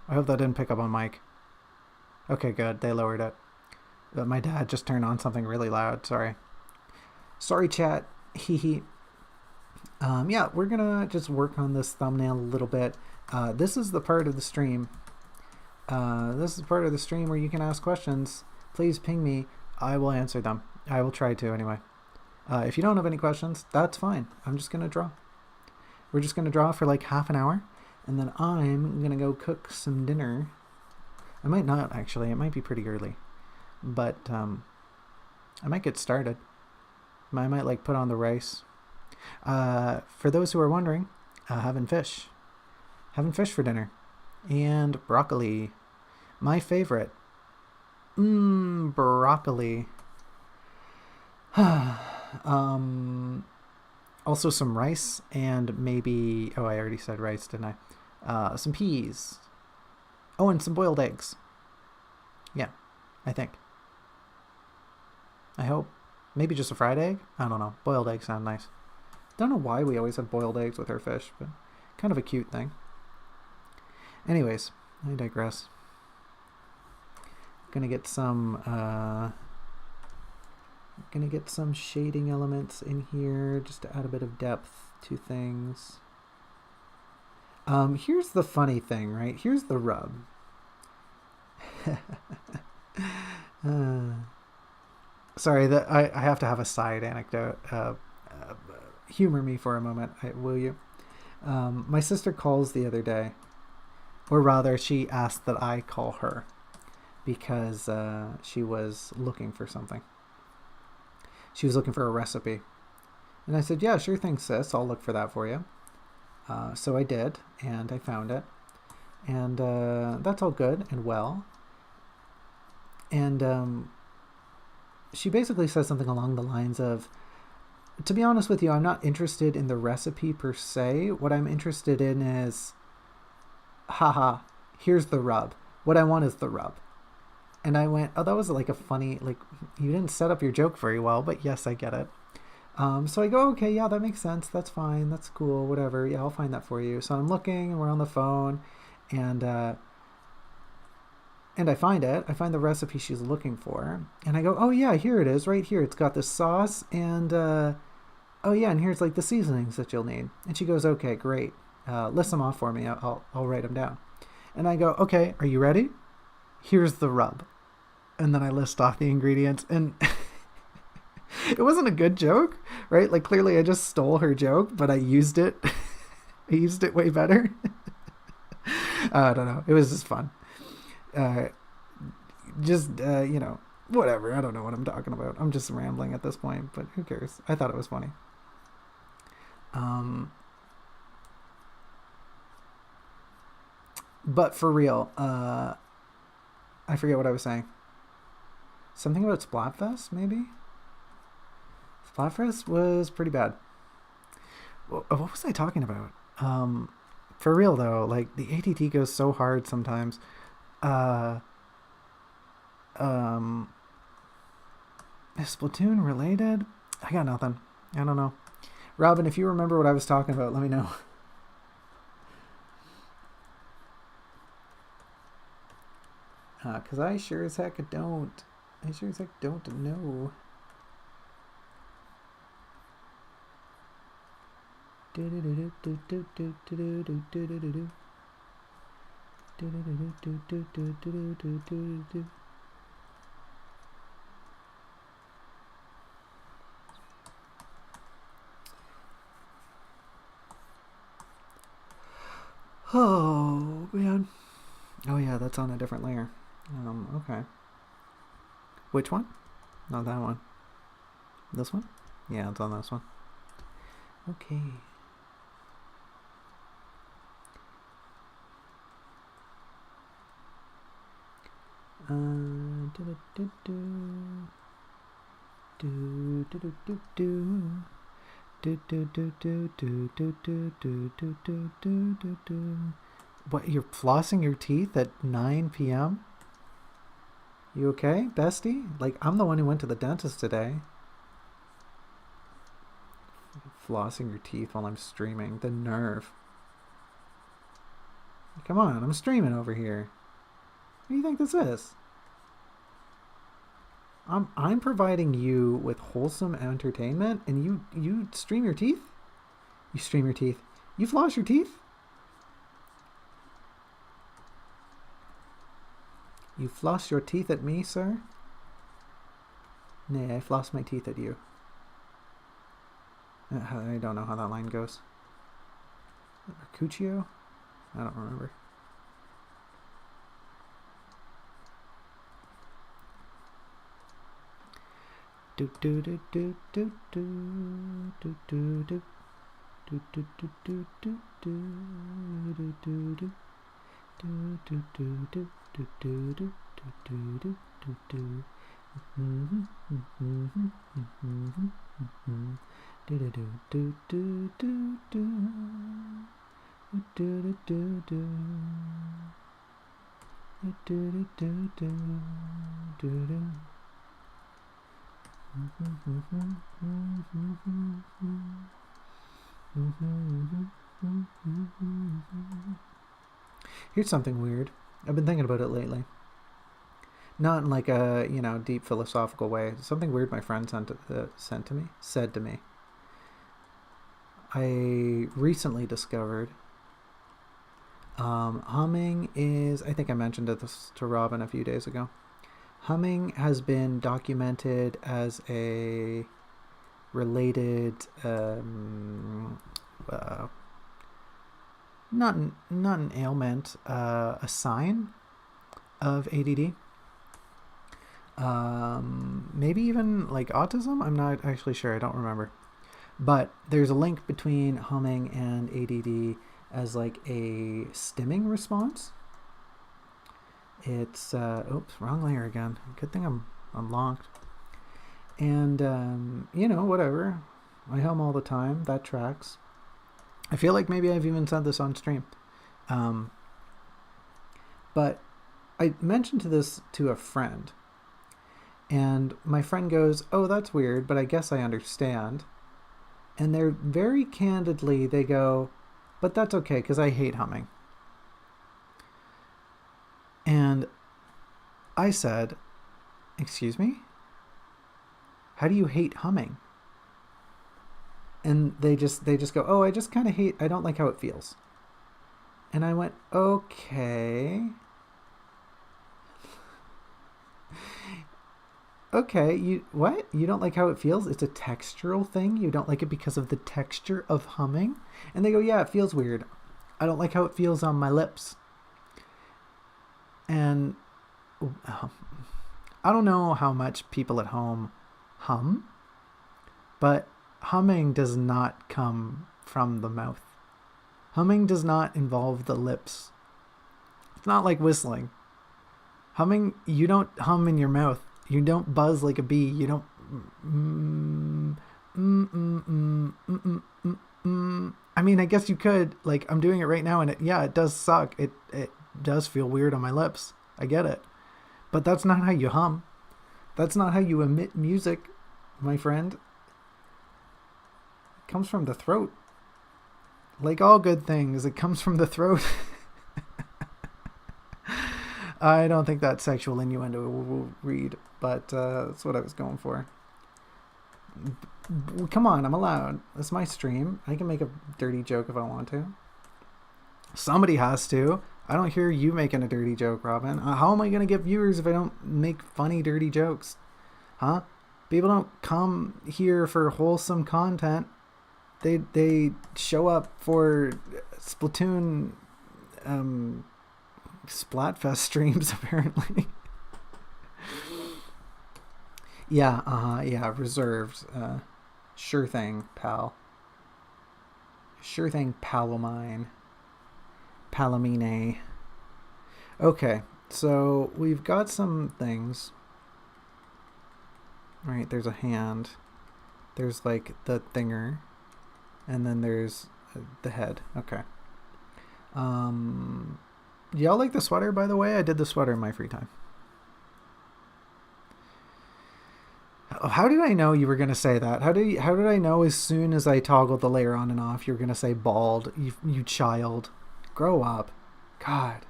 I hope that didn't pick up on mic. Okay, good. They lowered it. But my dad just turned on something really loud. Sorry, chat. Hee. Yeah, we're gonna just work on this thumbnail a little bit. This is the part of the stream. Where you can ask questions. Please ping me. I will answer them. I will try to anyway. If you don't have any questions, that's fine. I'm just gonna draw. We're just gonna draw for like half an hour, and then I'm gonna go cook some dinner. I might not actually. It might be pretty early, but I might get started. I might like put on the rice. For those who are wondering, having fish for dinner, and broccoli, my favorite. Broccoli. Also some rice and maybe, I already said rice, didn't I? Some peas. Oh, and some boiled eggs. Yeah, I think. I hope. Maybe just a fried egg? I don't know. Boiled eggs sound nice. Don't know why we always have boiled eggs with our fish, but kind of a cute thing. Anyways, I digress. Gonna get some shading elements in here just to add a bit of depth to things. Here's the funny thing, right? Here's the rub. Sorry, that I have to have a side anecdote. Humor me for a moment, will you? My sister calls the other day, or rather, she asked that I call her because she was looking for something. She was looking for a recipe. And I said, yeah, sure thing, sis. I'll look for that for you. So I did, and I found it. And that's all good and well. And she basically says something along the lines of, to be honest with you, I'm not interested in the recipe per se. What I'm interested in is, haha, here's the rub. What I want is the rub. And I went, oh, that was like a funny, like, you didn't set up your joke very well, but yes, I get it. So I go, okay, yeah, that makes sense. That's fine. That's cool. Whatever. Yeah, I'll find that for you. So I'm looking and we're on the phone and I find it. I find the recipe she's looking for. And I go, oh yeah, here it is right here. It's got the sauce and, oh yeah, and here's like the seasonings that you'll need. And she goes, okay, great. List them off for me. I'll write them down. And I go, okay, are you ready? Here's the rub. And then I list off the ingredients and it wasn't a good joke, right? Like clearly I just stole her joke, but I used it. I used it way better. I don't know. It was just fun. You know, whatever. I don't know what I'm talking about. I'm just rambling at this point, but who cares? I thought it was funny. But for real, I forget what I was saying. Something about Splatfest, maybe? Splatfest was pretty bad. What was I talking about? For real though, like the ATT goes so hard sometimes. Is Splatoon related? I got nothing. I don't know. Robin, if you remember what I was talking about, let me know. Because I sure as heck don't. I sure as heck don't know. Oh, man. Oh, yeah, that's on a different layer. Okay. Which one? Not that one. This one? Yeah, it's on this one. Okay. What, you're flossing your teeth at 9 p.m.? You okay, bestie? Like, I'm the one who went to the dentist today. Flossing your teeth while I'm streaming. The nerve. Come on, I'm streaming over here. What do you think this is? I'm providing you with wholesome entertainment, and you stream your teeth? You stream your teeth. You floss your teeth? You floss your teeth at me, sir? Nay, I floss my teeth at you. I don't know how that line goes. Mercutio? I don't remember. Do do do do do do do do do do do do do do do do do. Do do do do do do do do do do do. Do do do do do do do do do do do do do do do. Here's something weird. I've been thinking about it lately. Not in like a, deep philosophical way. Something weird my friend said to me. I recently discovered humming is, I think I mentioned this to Robin a few days ago. Humming has been documented as a related, not an ailment, a sign of ADD. Maybe even like autism. I'm not actually sure. I don't remember. But there's a link between humming and ADD as like a stimming response. It's oops, wrong layer again. Good thing I'm locked. And whatever. I hum all the time. That tracks. I feel like maybe I've even said this on stream. But I mentioned this to a friend. And my friend goes, "Oh, that's weird, but I guess I understand." And they're very candidly, they go, "But that's okay, because I hate humming." And I said, "Excuse me? How do you hate humming?" And they just go, "Oh, I just kind of I don't like how it feels." And I went, "Okay. Okay, you don't like how it feels? It's a textural thing? You don't like it because of the texture of humming?" And they go, "Yeah, it feels weird. I don't like how it feels on my lips." And I don't know how much people at home hum, but humming does not come from the mouth. Humming does not involve the lips. It's not like whistling. Humming, you don't hum in your mouth. You don't buzz like a bee. You don't. I mean, I guess you could. Like, I'm doing it right now, and it does suck. It does feel weird on my lips. I get it. But that's not how you hum. That's not how you emit music, my friend. It comes from the throat. Like all good things, it comes from the throat. I don't think that sexual innuendo will read, but that's what I was going for. Come on, I'm allowed. It's my stream. I can make a dirty joke if I want to. Somebody has to. I don't hear you making a dirty joke, Robin. How am I going to get viewers if I don't make funny, dirty jokes? Huh? People don't come here for wholesome content. They show up for Splatoon Splatfest streams, apparently. Yeah, reserved. Sure thing, pal. Sure thing, palomine. Palomine. Okay, so we've got some things. Right, there's a hand. There's like the thinger. And then there's the head. Okay. Y'all like the sweater, by the way? I did the sweater in my free time. How did I know you were going to say that? How did I know as soon as I toggled the layer on and off you were going to say bald? You child. Grow up. God.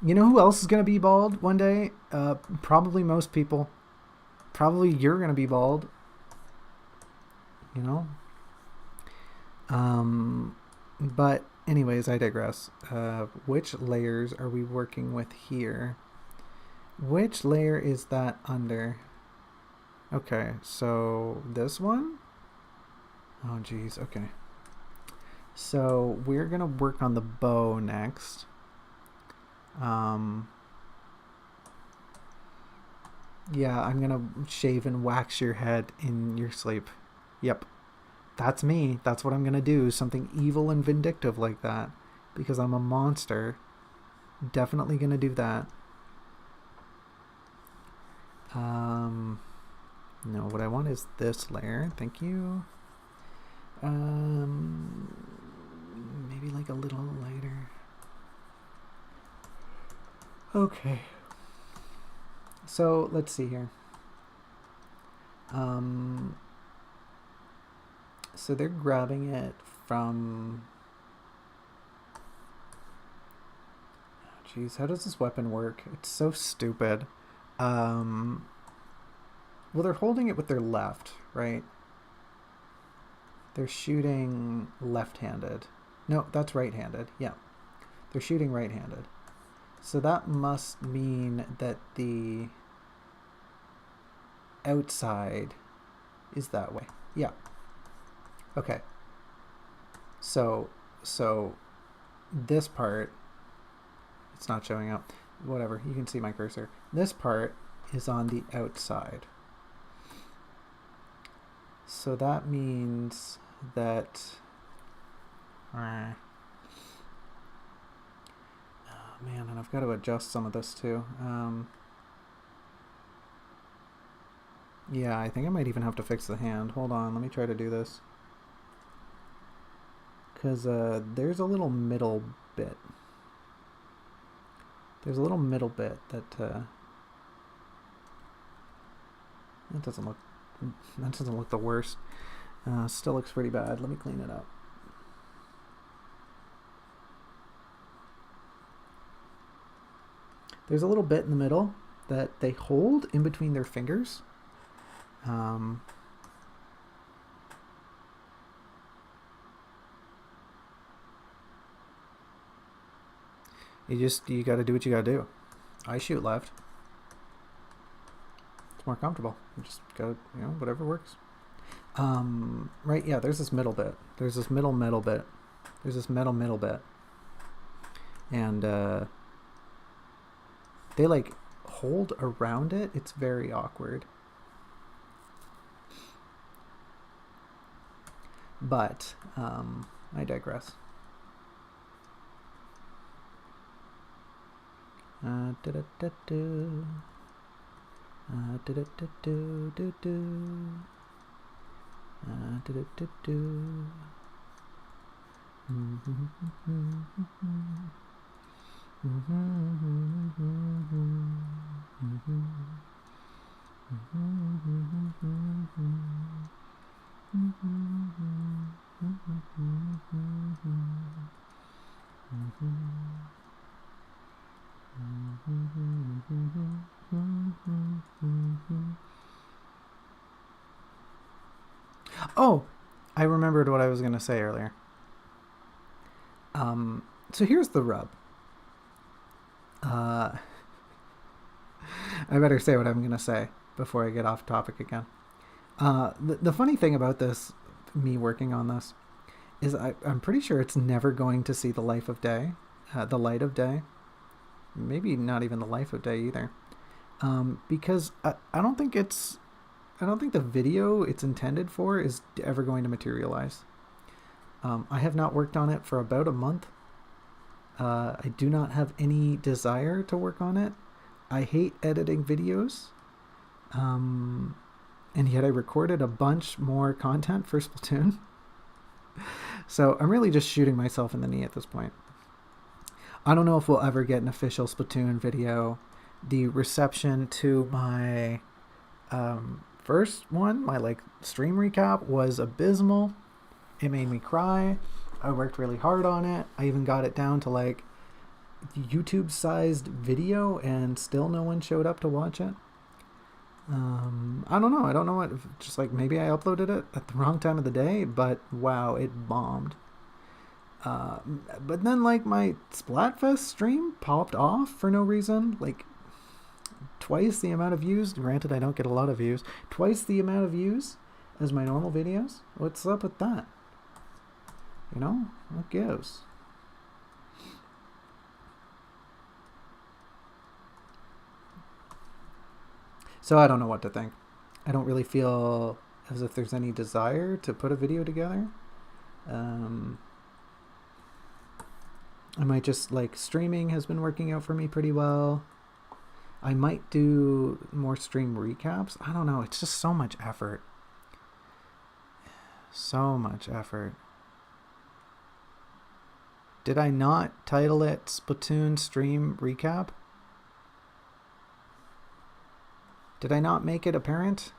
You know who else is going to be bald one day? Probably most people. Probably you're going to be bald. You know? But anyways, I digress. Which layers are we working with here? Which layer is that under? Okay, so this one? Oh, geez, okay. So we're going to work on the bow next. Yeah, I'm going to shave and wax your head in your sleep. Yep. That's me. That's what I'm going to do. Something evil and vindictive like that. Because I'm a monster. Definitely going to do that. No, what I want is this layer. Thank you. Maybe like a little lighter. Okay. So let's see here. So they're grabbing it from... Jeez, how does this weapon work? It's so stupid. Well, they're holding it with their left, right? They're shooting left-handed. No, that's right-handed. Yeah. They're shooting right-handed. So that must mean that the outside is that way. Yeah. Okay. So this part, it's not showing up. Whatever, you can see my cursor. This part is on the outside. So that means that... Oh man, and I've got to adjust some of this too. Yeah, I think I might even have to fix the hand. Hold on, let me try to do this. Because there's a little middle bit. There's a little middle bit that doesn't look the worst. Still looks pretty bad. Let me clean it up. There's a little bit in the middle that they hold in between their fingers. You got to do what you got to do. I shoot left. It's more comfortable. You just got to, whatever works. Right, yeah, there's this middle bit. There's this middle bit. There's this middle bit. And they like hold around it. It's very awkward. But I digress. Oh, I remembered what I was going to say earlier. So here's the rub. I better say what I'm going to say before I get off topic again. The funny thing about this, me working on this, is I'm pretty sure it's never going to see the light of day. Maybe not even the life of day either. Because I don't think it's think the video it's intended for is ever going to materialize. I have not worked on it for about a month. I do not have any desire to work on it. I hate editing videos. And yet I recorded a bunch more content for Splatoon. So I'm really just shooting myself in the knee at this point. I don't know if we'll ever get an official Splatoon video. The reception to my first one, my stream recap, was abysmal. It made me cry. I worked really hard on it. I even got it down to YouTube-sized video, and still no one showed up to watch it. I don't know. I don't know what. Just maybe I uploaded it at the wrong time of the day, but wow, it bombed. But then my Splatfest stream popped off for no reason. Twice the amount of views. Granted, I don't get a lot of views. Twice the amount of views as my normal videos. What's up with that? What gives? So I don't know what to think. I don't really feel as if there's any desire to put a video together. I might just streaming has been working out for me pretty well. I might do more stream recaps. I don't know. It's just so much effort. So much effort. Did I not title it Splatoon Stream Recap? Did I not make it apparent?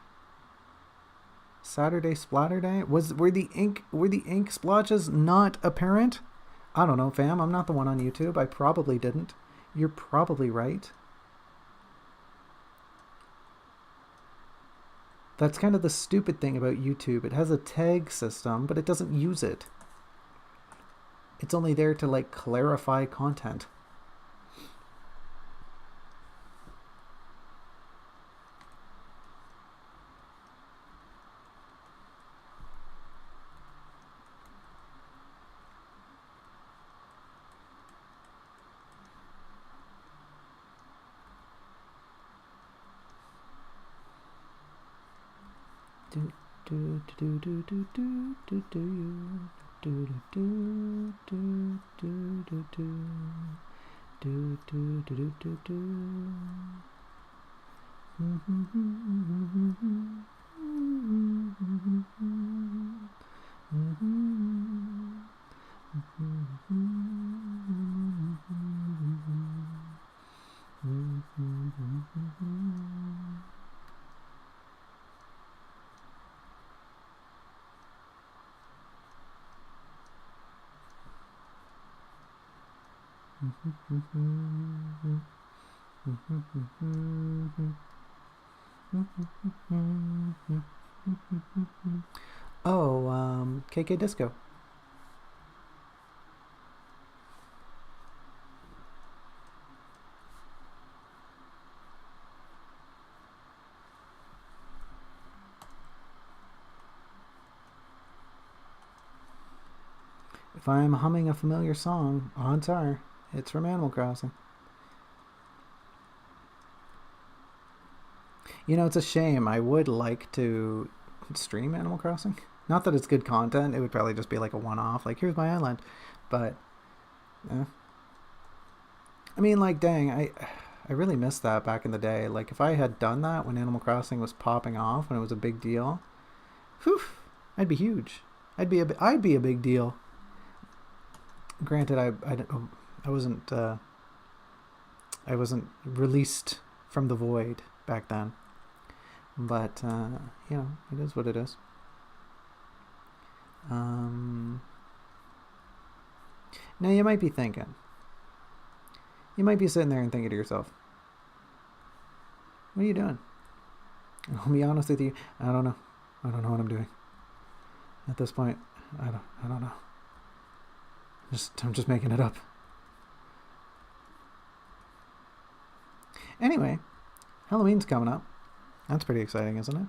Saturday Splatter Day? Were the ink splotches not apparent? I don't know, fam. I'm not the one on YouTube. I probably didn't. You're probably right. That's kind of the stupid thing about YouTube. It has a tag system, but it doesn't use it. It's only there to clarify content. Oh, KK Disco. If I'm humming a familiar song, odds are it's from Animal Crossing. It's a shame. I would like to stream Animal Crossing. Not that it's good content. It would probably just be a one-off. Here's my island. But, I mean, dang, I really missed that back in the day. If I had done that when Animal Crossing was popping off, when it was a big deal, whew, I'd be huge. I'd be a big deal. Granted, I wasn't released from the void back then. But, it is what it is. Now you might be thinking. You might be sitting there and thinking to yourself, what are you doing? I'll be honest with you, I don't know. I don't know what I'm doing. At this point, I don't know. I'm just making it up. Anyway, Halloween's coming up. That's pretty exciting, isn't it?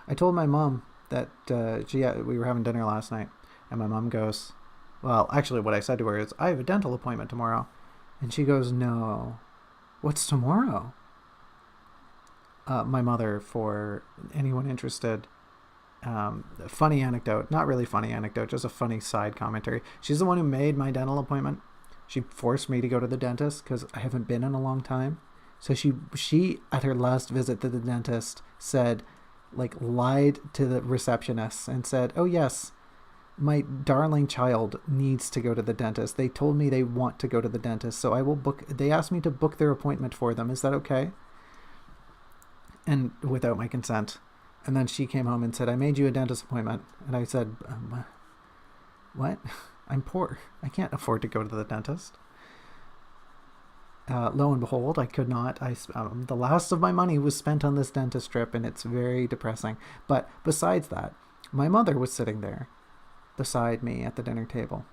I told my mom that we were having dinner last night, and my mom goes, well, actually what I said to her is, I have a dental appointment tomorrow. And she goes, no. What's tomorrow? my mother, for anyone interested. Funny anecdote, not really funny anecdote, just a funny side commentary. She's the one who made my dental appointment. She forced me to go to the dentist because I haven't been in a long time. So she at her last visit to the dentist said, like, lied to the receptionist and said, "Oh yes, my darling child needs to go to the dentist. They told me they want to go to the dentist, so I will book." They asked me to book their appointment for them. Is that okay? And without my consent. And then she came home and said, "I made you a dentist appointment." And I said, "What? I'm poor. I can't afford to go to the dentist." Lo and behold, I could not. The last of my money was spent on this dentist trip, and it's very depressing. But besides that, my mother was sitting there beside me at the dinner table.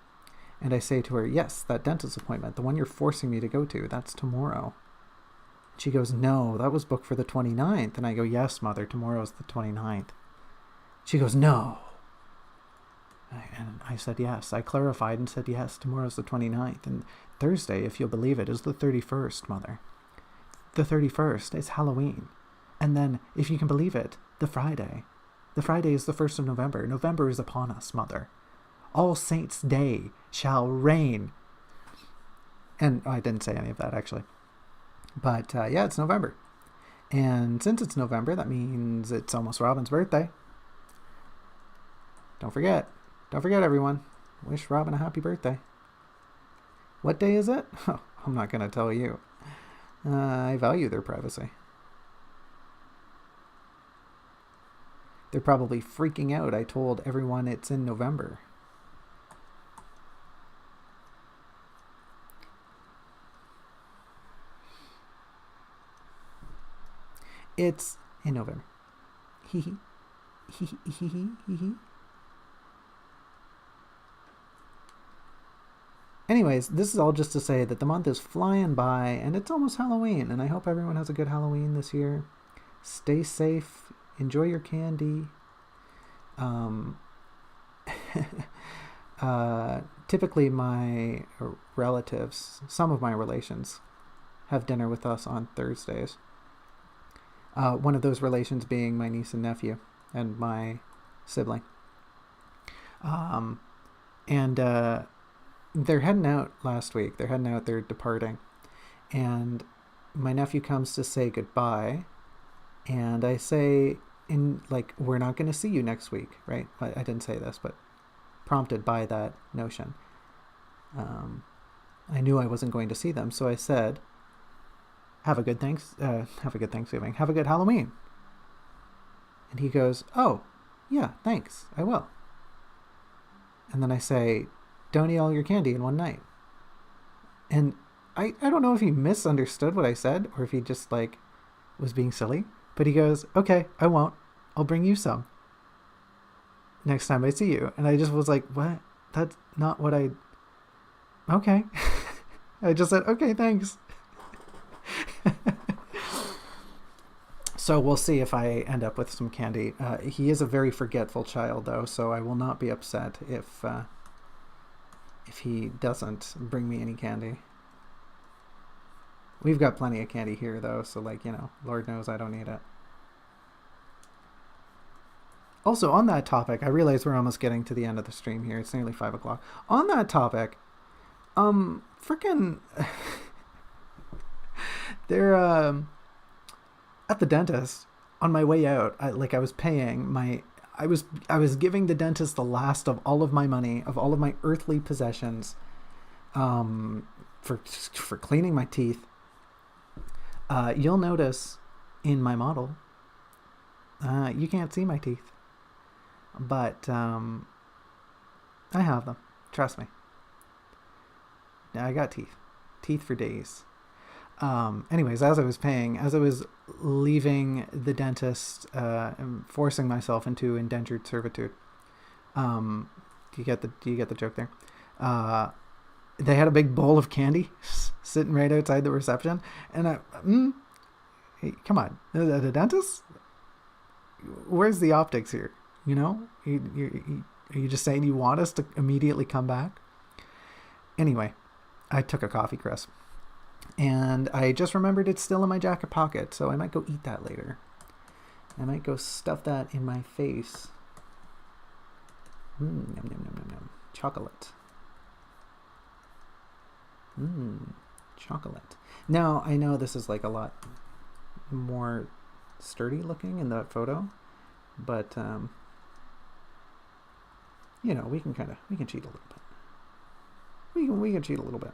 And I say to her, "Yes, that dentist appointment, the one you're forcing me to go to, that's tomorrow." She goes, "No, that was booked for the 29th. And I go, "Yes, Mother, tomorrow's the 29th. She goes, "No." And I said, "Yes." I clarified and said, "Yes, tomorrow's the 29th. And Thursday, if you'll believe it, is the 31st, Mother. The 31st is Halloween. And then, if you can believe it, the Friday. The Friday is the 1st of November. November is upon us, Mother. All Saints' Day shall reign." And I didn't say any of that, actually. But yeah, it's November. And since it's November, that means it's almost Robin's birthday. Don't forget, everyone. Wish Robin a happy birthday. What day is it? Oh, I'm not going to tell you. I value their privacy. They're probably freaking out. I told everyone it's in November. It's in November. Hee hee. Hee hee hee hee hee hee. Anyways, this is all just to say that the month is flying by and it's almost Halloween, and I hope everyone has a good Halloween this year. Stay safe. Enjoy your candy. Typically my relatives, some of my relations, have dinner with us on Thursdays. One of those relations being my niece and nephew and my sibling. And they're heading out last week. They're departing. And my nephew comes to say goodbye. And I say, we're not going to see you next week, right? I didn't say this, but prompted by that notion. I knew I wasn't going to see them. So I said, have a good Thanksgiving. Have a good Halloween. And he goes, "Oh, yeah, thanks. I will." And then I say, "Don't eat all your candy in one night." And I don't know if he misunderstood what I said or if he just was being silly, but he goes, "Okay, I won't. I'll bring you some next time I see you." And I just was like, "What? That's not what I..." Okay. I just said, "Okay, thanks." So we'll see if I end up with some candy. He is a very forgetful child, though, so I will not be upset if he doesn't bring me any candy. We've got plenty of candy here, though, so Lord knows I don't need it. Also, on that topic, I realize we're almost getting to the end of the stream here. It's nearly 5 o'clock. On that topic, frickin' they're at the dentist on my way out. I was paying I was giving the dentist the last of all of my money, of all of my earthly possessions, for cleaning my teeth. You'll notice in my model, you can't see my teeth, but I have them. Trust me. I got teeth for days. Anyways, as I was leaving the dentist, and forcing myself into indentured servitude. Do you get the joke there? They had a big bowl of candy sitting right outside the reception, and hey, come on, the dentist? Where's the optics here? Are you just saying you want us to immediately come back? Anyway, I took a coffee crisp. And I just remembered it's still in my jacket pocket, so I might go eat that later. I might go stuff that in my face. Yum, yum, yum, yum, yum. Chocolate. Chocolate. Now, I know this is like a lot more sturdy looking in the photo, but you know, we can cheat a little bit. We can cheat a little bit.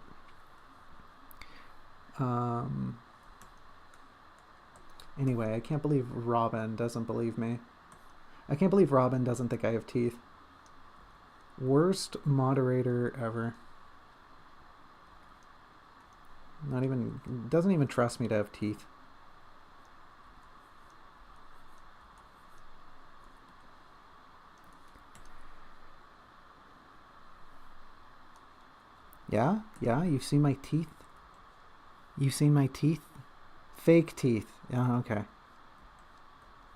Anyway, I can't believe Robin doesn't believe me. I can't believe Robin doesn't think I have teeth. Worst moderator ever. Doesn't even trust me to have teeth. Yeah, you've seen my teeth? You've seen my teeth? Fake teeth. Yeah, okay.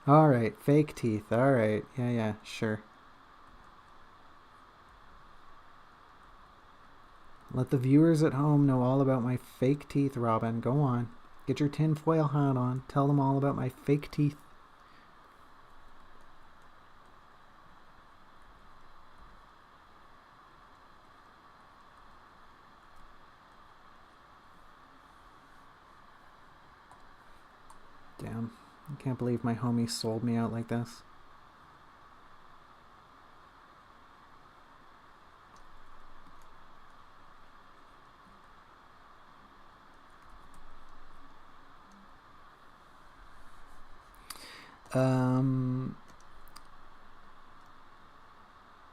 Alright, fake teeth. Alright, yeah, sure. Let the viewers at home know all about my fake teeth, Robin. Go on. Get your tinfoil hat on. Tell them all about my fake teeth. Damn. I can't believe my homie sold me out like this.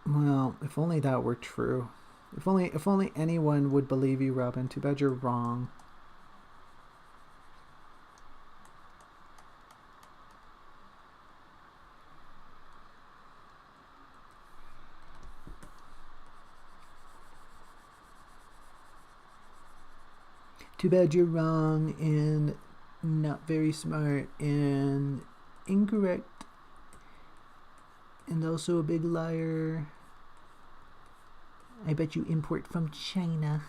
Well, if only that were true. If only anyone would believe you, Robin. Too bad you're wrong. Too bad you're wrong and not very smart and incorrect. And also a big liar. I bet you import from China.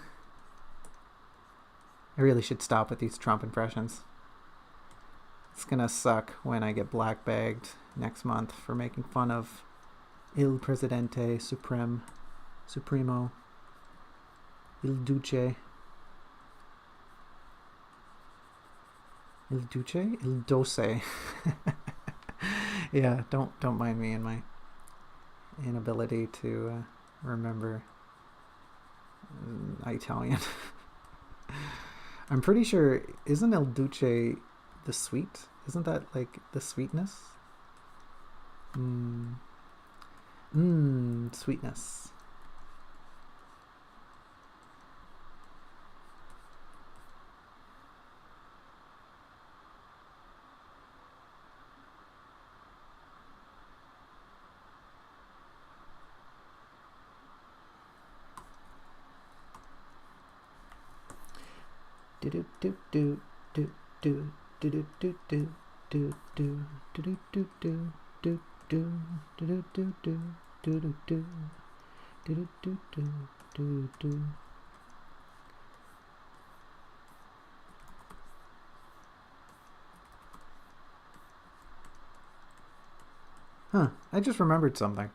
I really should stop with these Trump impressions. It's gonna suck when I get black bagged next month for making fun of Il Presidente Supremo, Il Duce. Il Duce? Il Doce. Yeah, don't mind me and my inability to remember Italian. I'm pretty sure, isn't Il Duce the sweet? Isn't that like the sweetness? Sweetness. Huh, I just remembered something.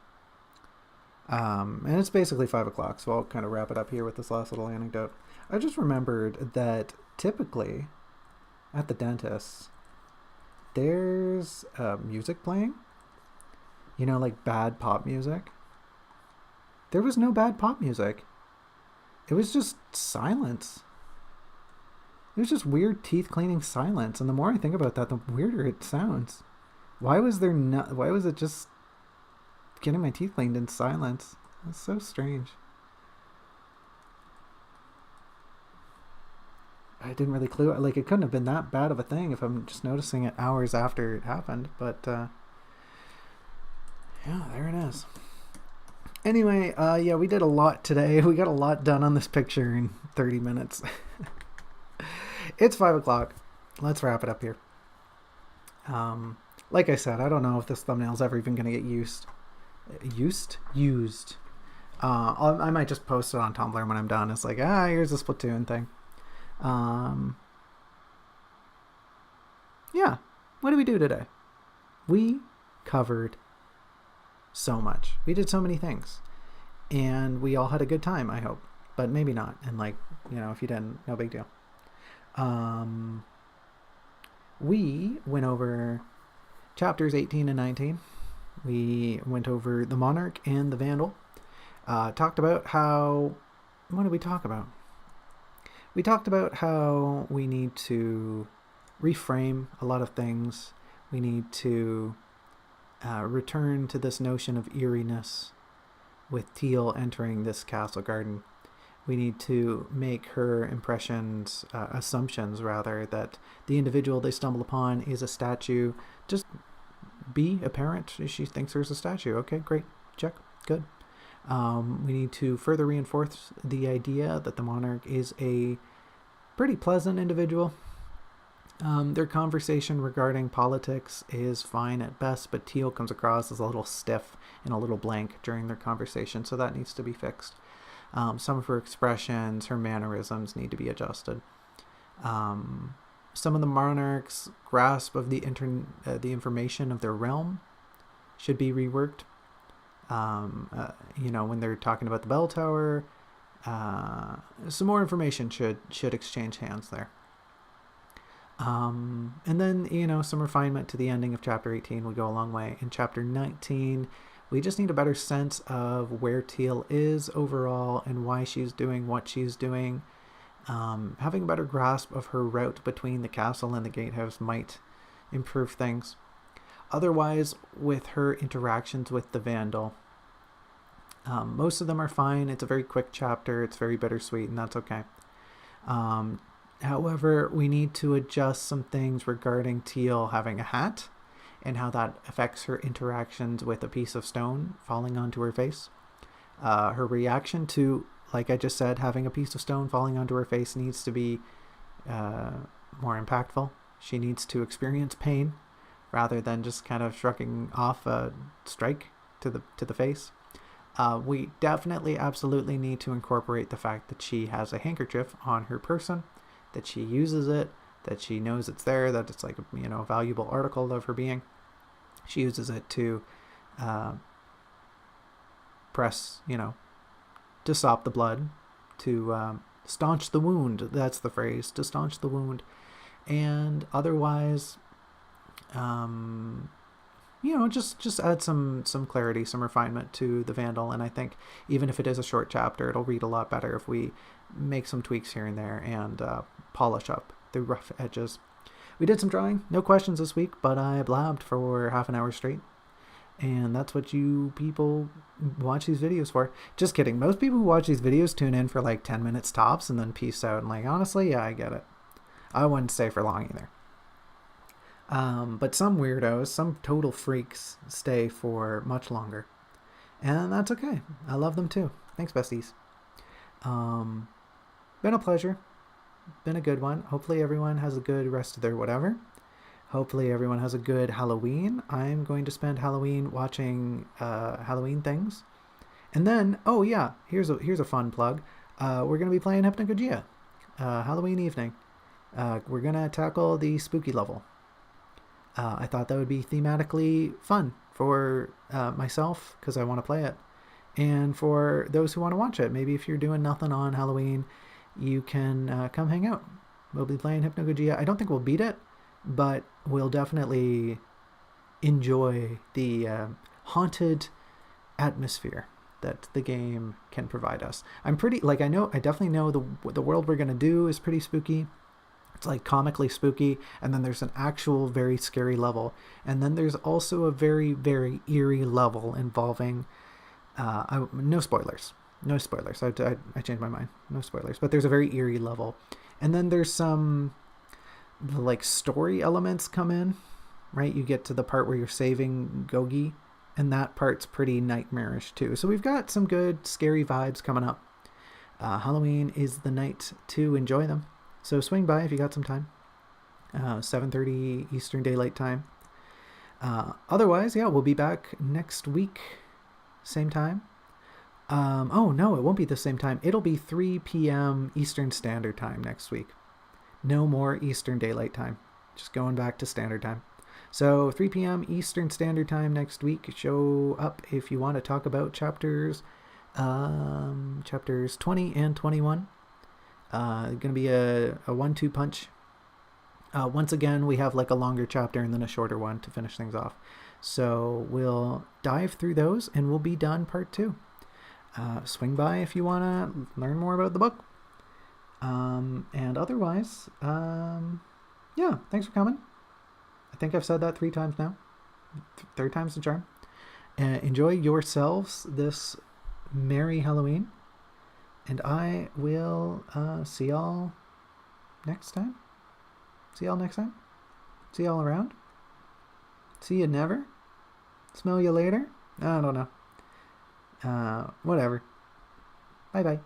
And it's basically 5 o'clock, so I'll kind of wrap it up here with this last little anecdote. I just remembered that typically at the dentist, there's music playing. You know, like bad pop music. There was no bad pop music. It was just silence. It was just weird teeth cleaning silence. And the more I think about that, the weirder it sounds. Why was it just getting my teeth cleaned in silence? That's so strange. I didn't really clue. Like, it couldn't have been that bad of a thing if I'm just noticing it hours after it happened. But, yeah, there it is. Anyway, yeah, we did a lot today. We got a lot done on this picture in 30 minutes. It's 5 o'clock. Let's wrap it up here. Like I said, I don't know if this thumbnail's ever even going to get used. I might just post it on Tumblr when I'm done. It's like, here's a Splatoon thing. Um, yeah. What did we do today? We covered so much. We did so many things. And we all had a good time, I hope. But maybe not. And if you didn't, no big deal. We went over chapters 18 and 19. We went over the Monarch and the Vandal. Talked about how... What did we talk about? We talked about how we need to reframe a lot of things. We need to return to this notion of eeriness with Teal entering this castle garden. We need to make her assumptions rather, that the individual they stumble upon is a statue. Just be apparent. She thinks there's a statue. Okay, great. Check. Good. We need to further reinforce the idea that the Monarch is a pretty pleasant individual. Their conversation regarding politics is fine at best, but Teal comes across as a little stiff and a little blank during their conversation, so that needs to be fixed. Some of her expressions, her mannerisms need to be adjusted. Some of the Monarch's grasp of the information of their realm should be reworked. When they're talking about the bell tower, some more information should exchange hands there. And then, some refinement to the ending of chapter 18 would go a long way. In chapter 19, we just need a better sense of where Teal is overall and why she's doing what she's doing. Having a better grasp of her route between the castle and the gatehouse might improve things. Otherwise, with her interactions with the Vandal, most of them are fine. It's a very quick chapter. It's very bittersweet, and that's okay. However, we need to adjust some things regarding Teal having a hat and how that affects her interactions with a piece of stone falling onto her face. Her reaction to, like I just said, having a piece of stone falling onto her face needs to be more impactful. She needs to experience pain rather than just kind of shrugging off a strike to the face. We definitely, absolutely need to incorporate the fact that she has a handkerchief on her person, that she uses it, that she knows it's there, that it's like a valuable article of her being. She uses it to press, to stop the blood, to staunch the wound. That's the phrase, to staunch the wound. And otherwise, just add some clarity, some refinement to the Vandal. And I think even if it is a short chapter, it'll read a lot better if we make some tweaks here and there and polish up the rough edges. We did some drawing, no questions this week, but I blabbed for half an hour straight. And that's what you people watch these videos for. Just kidding. Most people who watch these videos tune in for like 10 minutes tops and then peace out. And honestly, yeah, I get it. I wouldn't stay for long either. But some weirdos, some total freaks stay for much longer. And that's okay. I love them too. Thanks, besties. Been a pleasure. Been a good one. Hopefully everyone has a good rest of their whatever. Hopefully everyone has a good Halloween. I'm going to spend Halloween watching Halloween things. And then, oh yeah, here's a fun plug. We're going to be playing Hypnagogia Halloween evening. We're going to tackle the spooky level. I thought that would be thematically fun for myself because I want to play it. And for those who want to watch it, maybe if you're doing nothing on Halloween, you can come hang out. We'll be playing Hypnagogia. I don't think we'll beat it, but we'll definitely enjoy the haunted atmosphere that the game can provide us. I definitely know the world we're going to do is pretty spooky. It's like comically spooky, and then there's an actual very scary level. And then there's also a very, very eerie level involving, no spoilers. No spoilers. I changed my mind. No spoilers. But there's a very eerie level. And then there's some story elements come in, right? You get to the part where you're saving Gogi, and that part's pretty nightmarish too. So we've got some good scary vibes coming up. Halloween is the night to enjoy them. So swing by if you got some time. 7:30 Eastern Daylight Time. Otherwise, yeah, we'll be back next week. Same time. Oh no, it won't be the same time. It'll be 3 p.m. Eastern Standard Time next week. no more Eastern Daylight Time. Just going back to Standard Time. So 3 p.m. Eastern Standard Time next week. Show up if you want to talk about chapters 20 and 21. Going to be a 1-2 punch. Once again, we have like a longer chapter and then a shorter one to finish things off. So we'll dive through those and we'll be done part 2. Swing by if you want to learn more about the book. And otherwise, yeah, thanks for coming. I think I've said that 3 times now. Third time's the charm. Enjoy yourselves this merry Halloween. And I will see y'all next time. See y'all next time. See y'all around. See you never. Smell you later. I don't know. Whatever. Bye-bye.